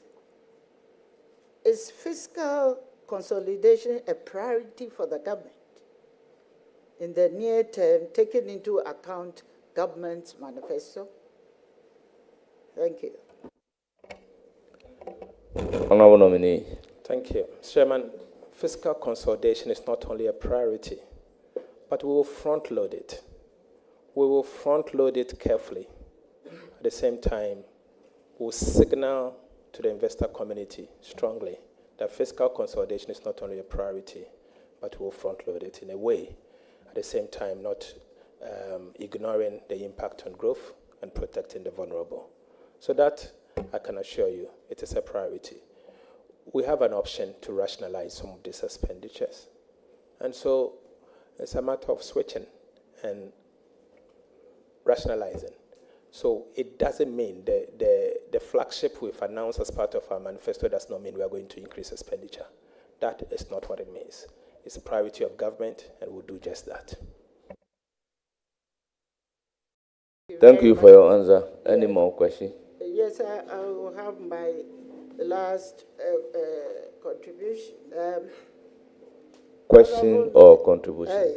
is fiscal consolidation a priority for the government in the near term, taking into account government's manifesto? Thank you. Honorable nominee. Thank you. Chairman, fiscal consolidation is not only a priority, but we will front load it. We will front load it carefully. At the same time, we'll signal to the investor community strongly that fiscal consolidation is not only a priority, but we'll front load it in a way, at the same time, not ignoring the impact on growth and protecting the vulnerable. So that, I can assure you, it is a priority. We have an option to rationalize some of these expenditures. And so it's a matter of switching and rationalizing. So it doesn't mean the flagship we've announced as part of our manifesto does not mean we are going to increase expenditure. That is not what it means. It's a priority of government, and we'll do just that. Thank you for your answer. Any more questions? Yes, I will have my last contribution. Question or contribution?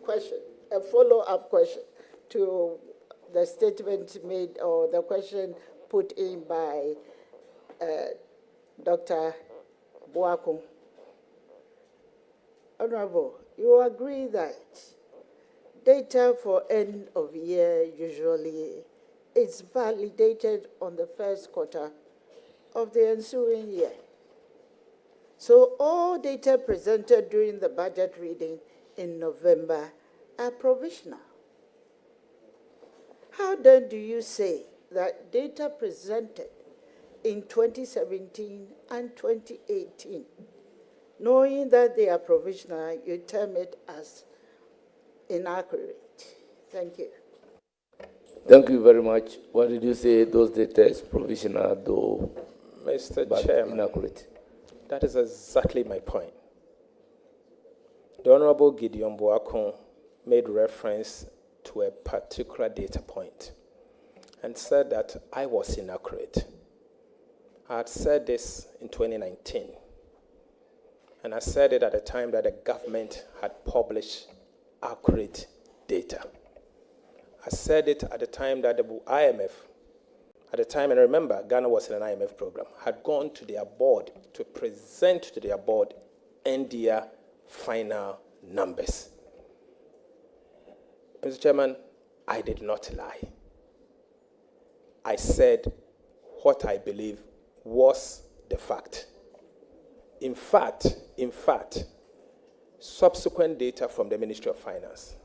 Question, a follow-up question to the statement made or the question put in by Dr. Boakum. Honorable, you agree that data for end of year usually is validated on the first quarter of the ensuing year. So all data presented during the budget reading in November are provisional. How then do you say that data presented in 2017 and 2018, knowing that they are provisional, you term it as inaccurate? Thank you. Thank you very much. What did you say? Those data is provisional, though, Mr. but Chairman, inaccurate. that is exactly my point. The Honorable Gideon Boakon made reference to a particular data point and said that I was inaccurate. I had said this in 2019, and I said it at the time that the government had published accurate data. I said it at the time that the IMF, at the time, and remember, Ghana was in an IMF program, had gone to their board to present to their board end-year final numbers. Mr. Chairman, I did not lie. I said what I believe was the fact. In fact, subsequent data from the Ministry of Finance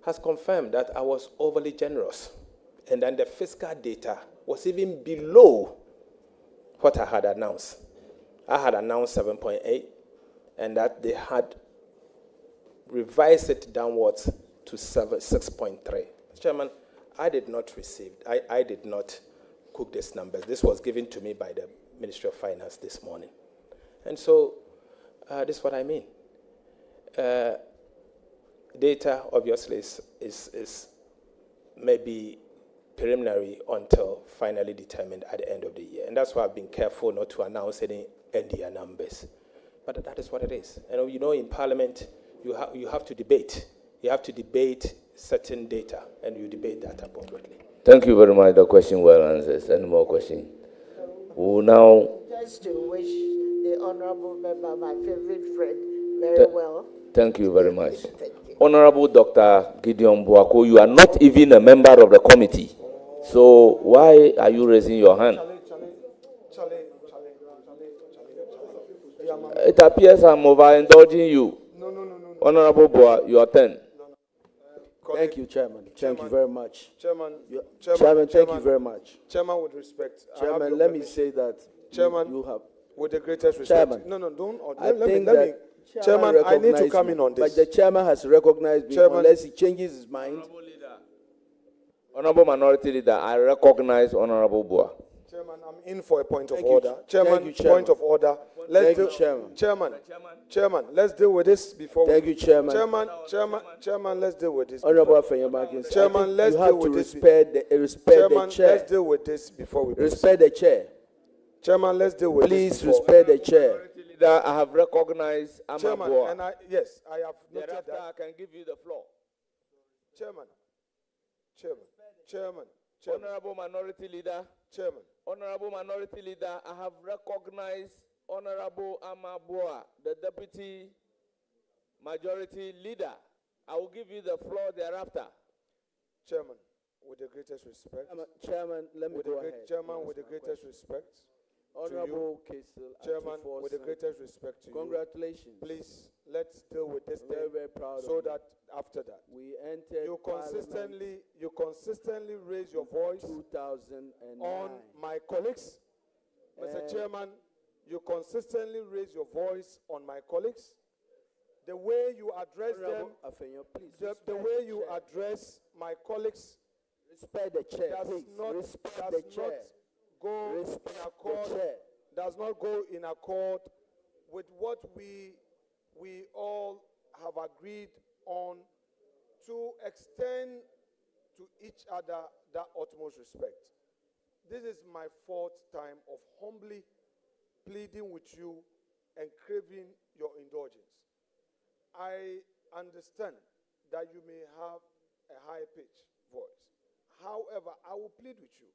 has confirmed that I was overly generous. And then the fiscal data was even below what I had announced. I had announced 7.8, and that they had revised it downwards to 6.3. Chairman, I did not cook these numbers. This was given to me by the Ministry of Finance this morning. And so, this is what I mean. Data, obviously, is maybe preliminary until finally determined at the end of the year. And that's why I've been careful not to announce any end-year numbers. But that is what it is. And you know, in Parliament, you have to debate. You have to debate certain data, and you debate that appropriately. Thank you very much. The question well answered. Any more questions? We'll now... Just to wish the honorable member, my favorite friend, very well. Thank you very much. Thank you. Honorable Dr. Gideon Buako, you are not even a member of the committee. So why are you raising your hand? It appears I'm overindulging you. No. Honorable Boa, your turn. Thank you, Chairman. Thank you very much. Chairman, thank you very much. Chairman, with respect. Chairman, let me say that Chairman, you have... With the greatest respect. Chairman. No, don't... Let me... Chairman, I need to come in on this. But the chairman has recognized me unless he changes his mind. Honorable Minority Leader, I recognize Honorable Boa. Chairman, I'm in for a point of order. Chairman, point of order. Chairman, let's deal with this before. Thank you, Chairman. Chairman, let's deal with this. Honorable Afenyomakin, Chairman, let's deal with this. Respect the chair. Let's deal with this before we. Respect the chair. Chairman, let's deal with this. Please respect the chair. I have recognized Chairman, and I have noted that. I can give you the floor. Chairman. Honorable Minority Leader. Chairman. Honorable Minority Leader, I have recognized Honorable Amaboa, the Deputy Majority Leader. I will give you the floor thereafter. Chairman, with the greatest respect. Chairman, let me go ahead. Chairman, with the greatest respect. Honorable Kesel, Chairman, with the greatest respect to you. Congratulations. Please, let's deal with this very, very proud so that after that we enter. You consistently raise your voice 2009 on my colleagues. Mr. Chairman, you consistently raise your voice on my colleagues. The way you address them, the way you address my colleagues, respect the chair. Does not go in accord with what we all have agreed on, to extend to each other that utmost respect. This is my fourth time of humbly pleading with you and craving your indulgence. I understand that you may have a high-pitched voice. However, I will plead with you.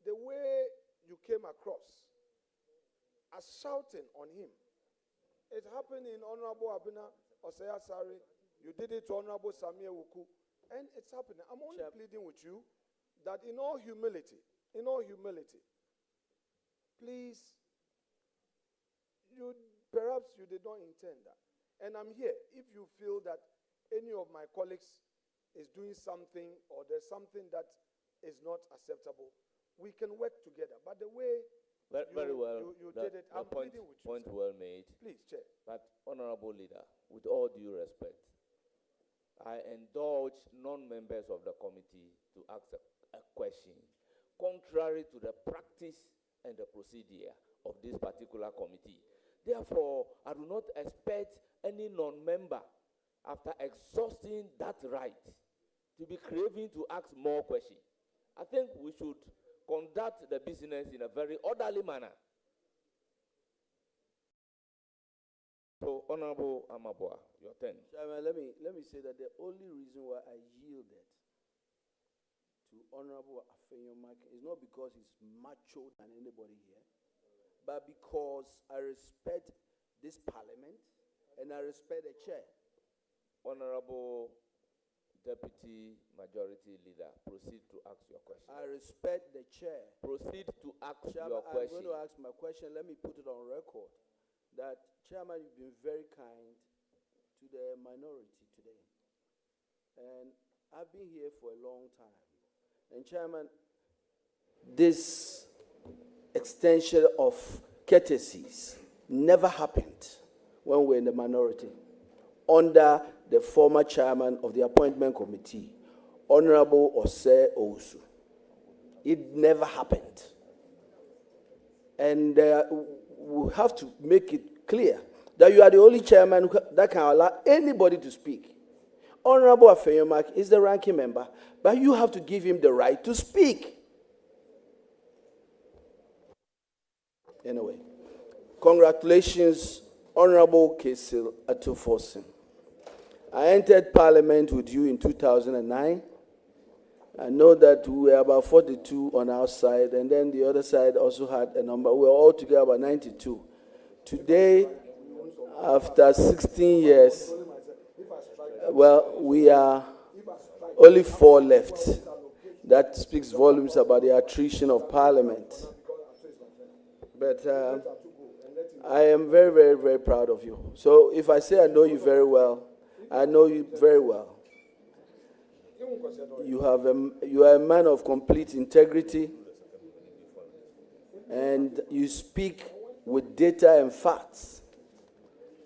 The way you came across as shouting on him, it happened in Honorable Abina Osaya Sari. You did it to Honorable Samia Wuku, and it's happening. I'm only pleading with you that in all humility, please, perhaps you did not intend that. And I'm here. If you feel that any of my colleagues is doing something or there's something that is not acceptable, we can work together. But the way very well, you did it, I'm pleading with you. Point well made. Please, Chair. But, Honorable Leader, with all due respect, I indulge non-members of the committee to ask a question contrary to the practice and the procedure of this particular committee. Therefore, I do not expect any non-member, after exhausting that right, to be craving to ask more questions. I think we should conduct the business in a very orderly manner. So, Honorable Amaboa, your turn. Chairman, let me say that the only reason why I yielded to Honorable Afenyomakin is not because he's macho than anybody here, but because I respect this parliament and I respect the chair. Honorable Deputy Majority Leader, proceed to ask your question. I respect the chair. Proceed to ask Chairman, your question. I'm going to ask my question. Let me put it on record that, Chairman, you've been very kind to the minority today. And I've been here for a long time. And, Chairman, this extension of courtesies never happened when we were in the minority under the former chairman of the appointment committee, Honorable Ose Owusu. It never happened. And we have to make it clear that you are the only chairman that can allow anybody to speak. Honorable Afeyomak is the ranking member, but you have to give him the right to speak. Anyway, congratulations, Honorable Kesil Atufosin. I entered Parliament with you in 2009. I know that we were about 42 on our side, and then the other side also had a number. We were all together about 92. Today, after 16 years, well, we are only 4 left. That speaks volumes about the attrition of Parliament. But I am very, very, very proud of you. So if I say I know you very well, I know you very well. You are a man of complete integrity, and you speak with data and facts.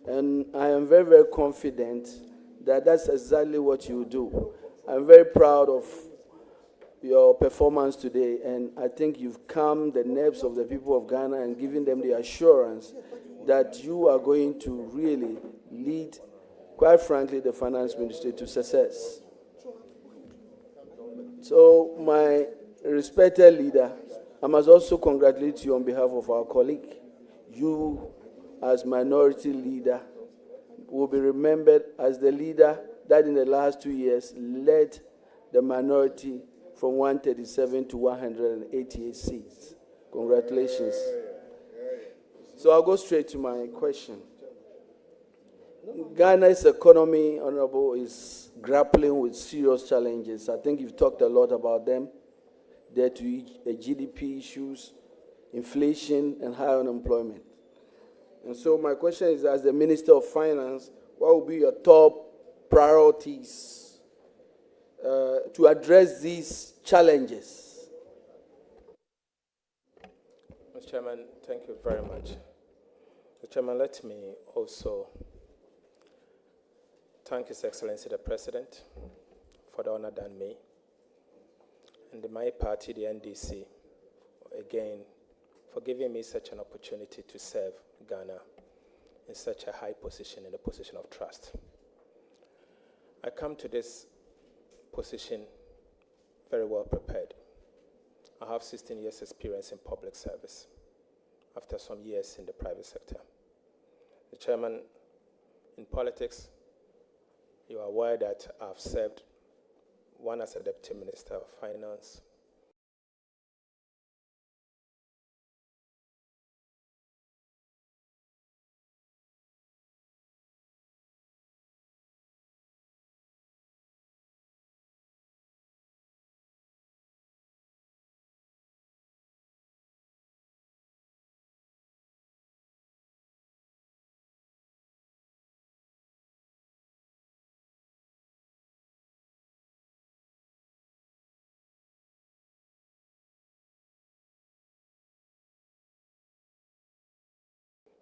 And I am very, very confident that that's exactly what you do. I'm very proud of your performance today, and I think you've calmed the nerves of the people of Ghana and given them the assurance that you are going to really lead, quite frankly, the finance ministry to success. So, my respected leader, I must also congratulate you on behalf of our colleague. You, as minority leader, will be remembered as the leader that in the last 2 years led the minority from 137 to 188 seats. Congratulations. So I'll go straight to my question. Ghana's economy, Honorable, is grappling with serious challenges. I think you've talked a lot about them. There to GDP issues, inflation, and high unemployment. And so my question is, as the Minister of Finance, what will be your top priorities to address these challenges? Mr. Chairman, thank you very much. Mr. Chairman, let me also thank His Excellency the President for the honor done me, and my party, the NDC, again, for giving me such an opportunity to serve Ghana in such a high position, in a position of trust. I come to this position very well prepared. I have 16 years experience in public service after some years in the private sector. The Chairman, in politics, you are aware that I've served, one as a Deputy Minister of Finance,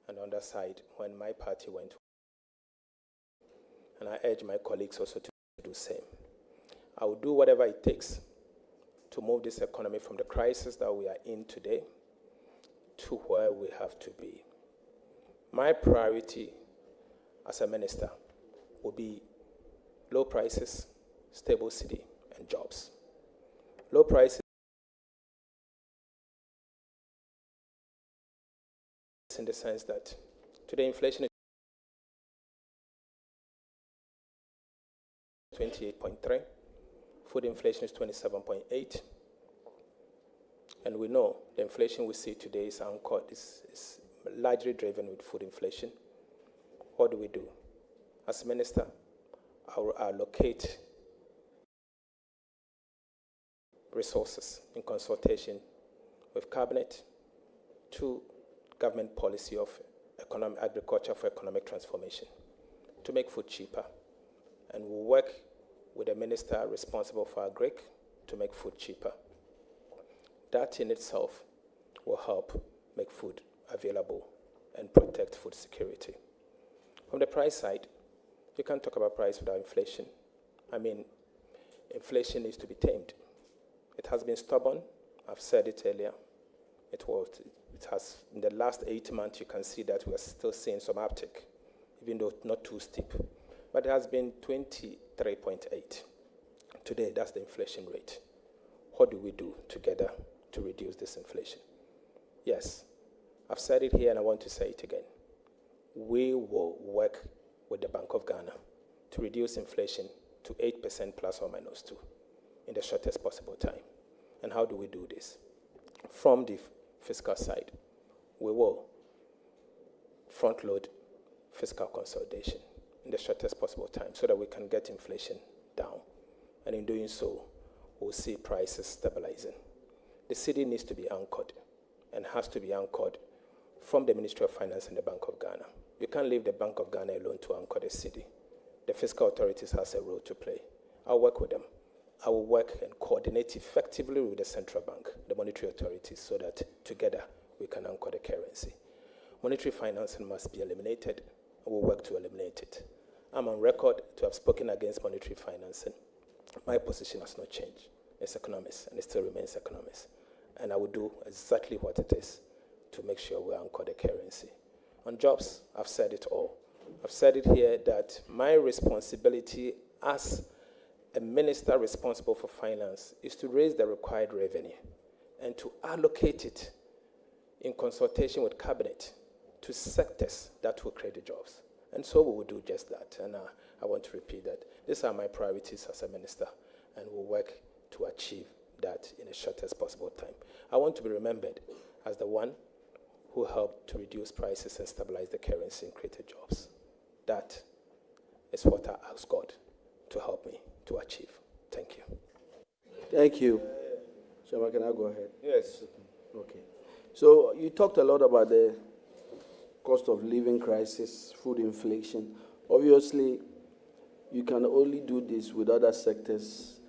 and on that side, when my party went, and I urge my colleagues also to do the same. I will do whatever it takes to move this economy from the crisis that we are in today to where we have to be. My priority as a minister will be low prices, stable city, and jobs. Low prices in the sense that today inflation is 28.3, food inflation is 27.8, and we know the inflation we see today is anchored, is largely driven with food inflation. What do we do? As a minister, I will allocate resources in consultation with Cabinet to government policy of agriculture for economic transformation to make food cheaper. And we'll work with the minister responsible for agric to make food cheaper. That in itself will help make food available and protect food security. From the price side, you can't talk about price without inflation. I mean, inflation needs to be tamed. It has been stubborn. I've said it earlier. It has, in the last 8 months, you can see that we are still seeing some uptick, even though not too steep. But it has been 23.8. Today, that's the inflation rate. What do we do together to reduce this inflation? Yes, I've said it here and I want to say it again. We will work with the Bank of Ghana to reduce inflation to 8% plus or minus 2 in the shortest possible time. And how do we do this? From the fiscal side, we will front load fiscal consolidation in the shortest possible time so that we can get inflation down. And in doing so, we'll see prices stabilizing. The city needs to be anchored and has to be anchored from the Ministry of Finance and the Bank of Ghana. You can't leave the Bank of Ghana alone to anchor the city. The fiscal authorities has a role to play. I'll work with them. I will work and coordinate effectively with the central bank, the monetary authorities, so that together we can anchor the currency. Monetary financing must be eliminated. I will work to eliminate it. I'm on record to have spoken against monetary financing. My position has not changed. It's economist, and it still remains economist. And I will do exactly what it is to make sure we anchor the currency. On jobs, I've said it all. I've said it here that my responsibility as a minister responsible for finance is to raise the required revenue and to allocate it in consultation with Cabinet to sectors that will create the jobs. And so we will do just that. And I want to repeat that. These are my priorities as a minister, and we'll work to achieve that in the shortest possible time. I want to be remembered as the one who helped to reduce prices and stabilize the currency and create jobs. That is what I ask God to help me to achieve. Thank you. Thank you. Shama, can I go ahead? Yes. Okay. So you talked a lot about the cost of living crisis, food inflation. Obviously, you can only do this with other sectors,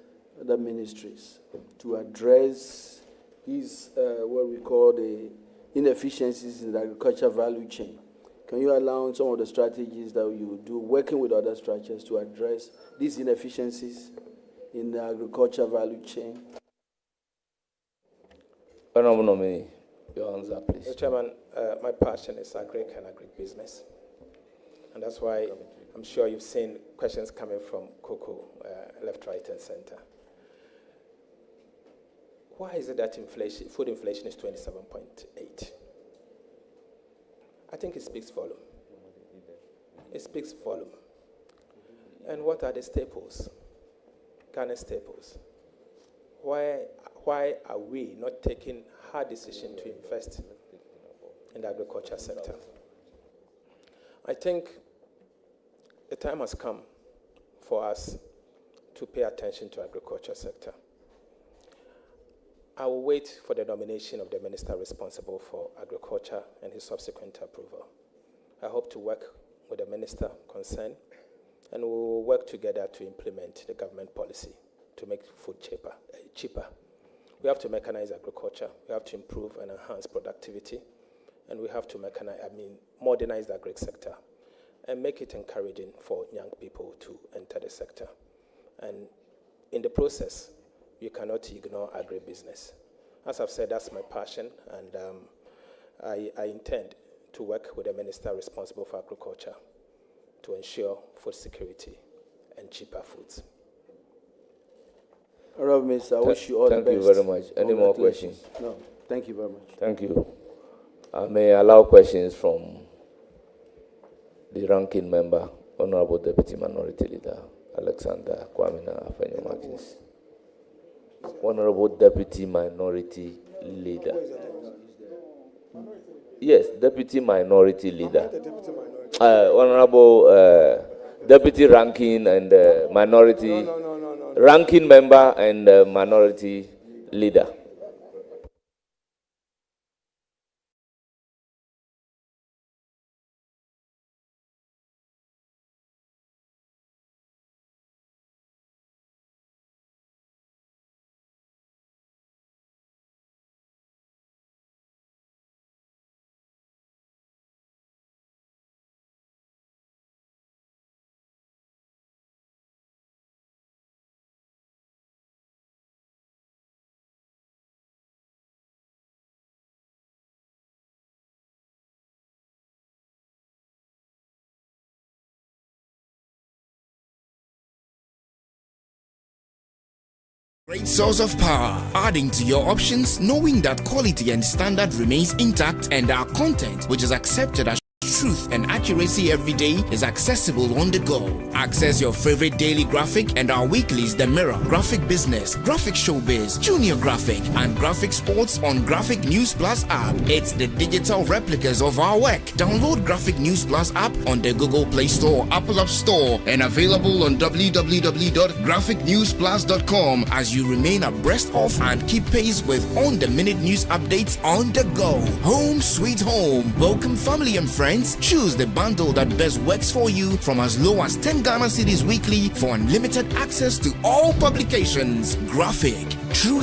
other ministries, to address these, what we call the inefficiencies in the agriculture value chain. Can you outline some of the strategies that you do, working with other structures to address these inefficiencies in the agriculture value chain? Honorable Nominee, your answer, please. Mr. Chairman, my passion is agric and agribusiness. And that's why I'm sure you've seen questions coming from Coco, left, right, and center. Why is it that food inflation is 27.8? I think it speaks volume. It speaks volume. And what are the staples? Ghana staples. Why are we not taking hard decision to invest in the agriculture sector? I think the time has come for us to pay attention to agriculture sector. I will wait for the nomination of the minister responsible for agriculture and his subsequent approval. I hope to work with the minister concerned, and we will work together to implement the government policy to make food cheaper. We have to mechanize agriculture. We have to improve and enhance productivity, and we have to modernize the agri sector and make it encouraging for young people to enter the sector. And in the process, you cannot ignore agribusiness. As I've said, that's my passion, and I intend to work with the minister responsible for agriculture to ensure food security and cheaper foods. Honorable Minister, I wish you all the best. Thank you very much. Any more questions? No, thank you very much. Thank you. I may allow questions from the ranking member, Honorable Deputy Minority Leader, Alexander Kwamina Afenyo-Martins. Honorable Deputy Minority Leader. Yes, Deputy Minority Leader. Honorable Deputy Ranking and Minority. Ranking Member and Minority leader. Great source of power, adding to your options, knowing that quality and standard remains intact, and our content, which is accepted as truth and accuracy every day, is accessible on the go. Access your favorite daily graphic and our weeklies The Mirror, Graphic Business, Graphic Showbiz, Junior Graphic, and Graphic Sports on Graphic News Plus app. It's the digital replicas of our work. Download Graphic News Plus app on the Google Play Store, Apple App Store, and available on www.graphicnewsplus.com as you remain abreast of and keep pace with on-the-minute news updates on the go. Home sweet home. Welcome family and friends. Choose the bundle that best works for you from as low as 10 Ghana cedis weekly for unlimited access to all publications. Graphic. Truth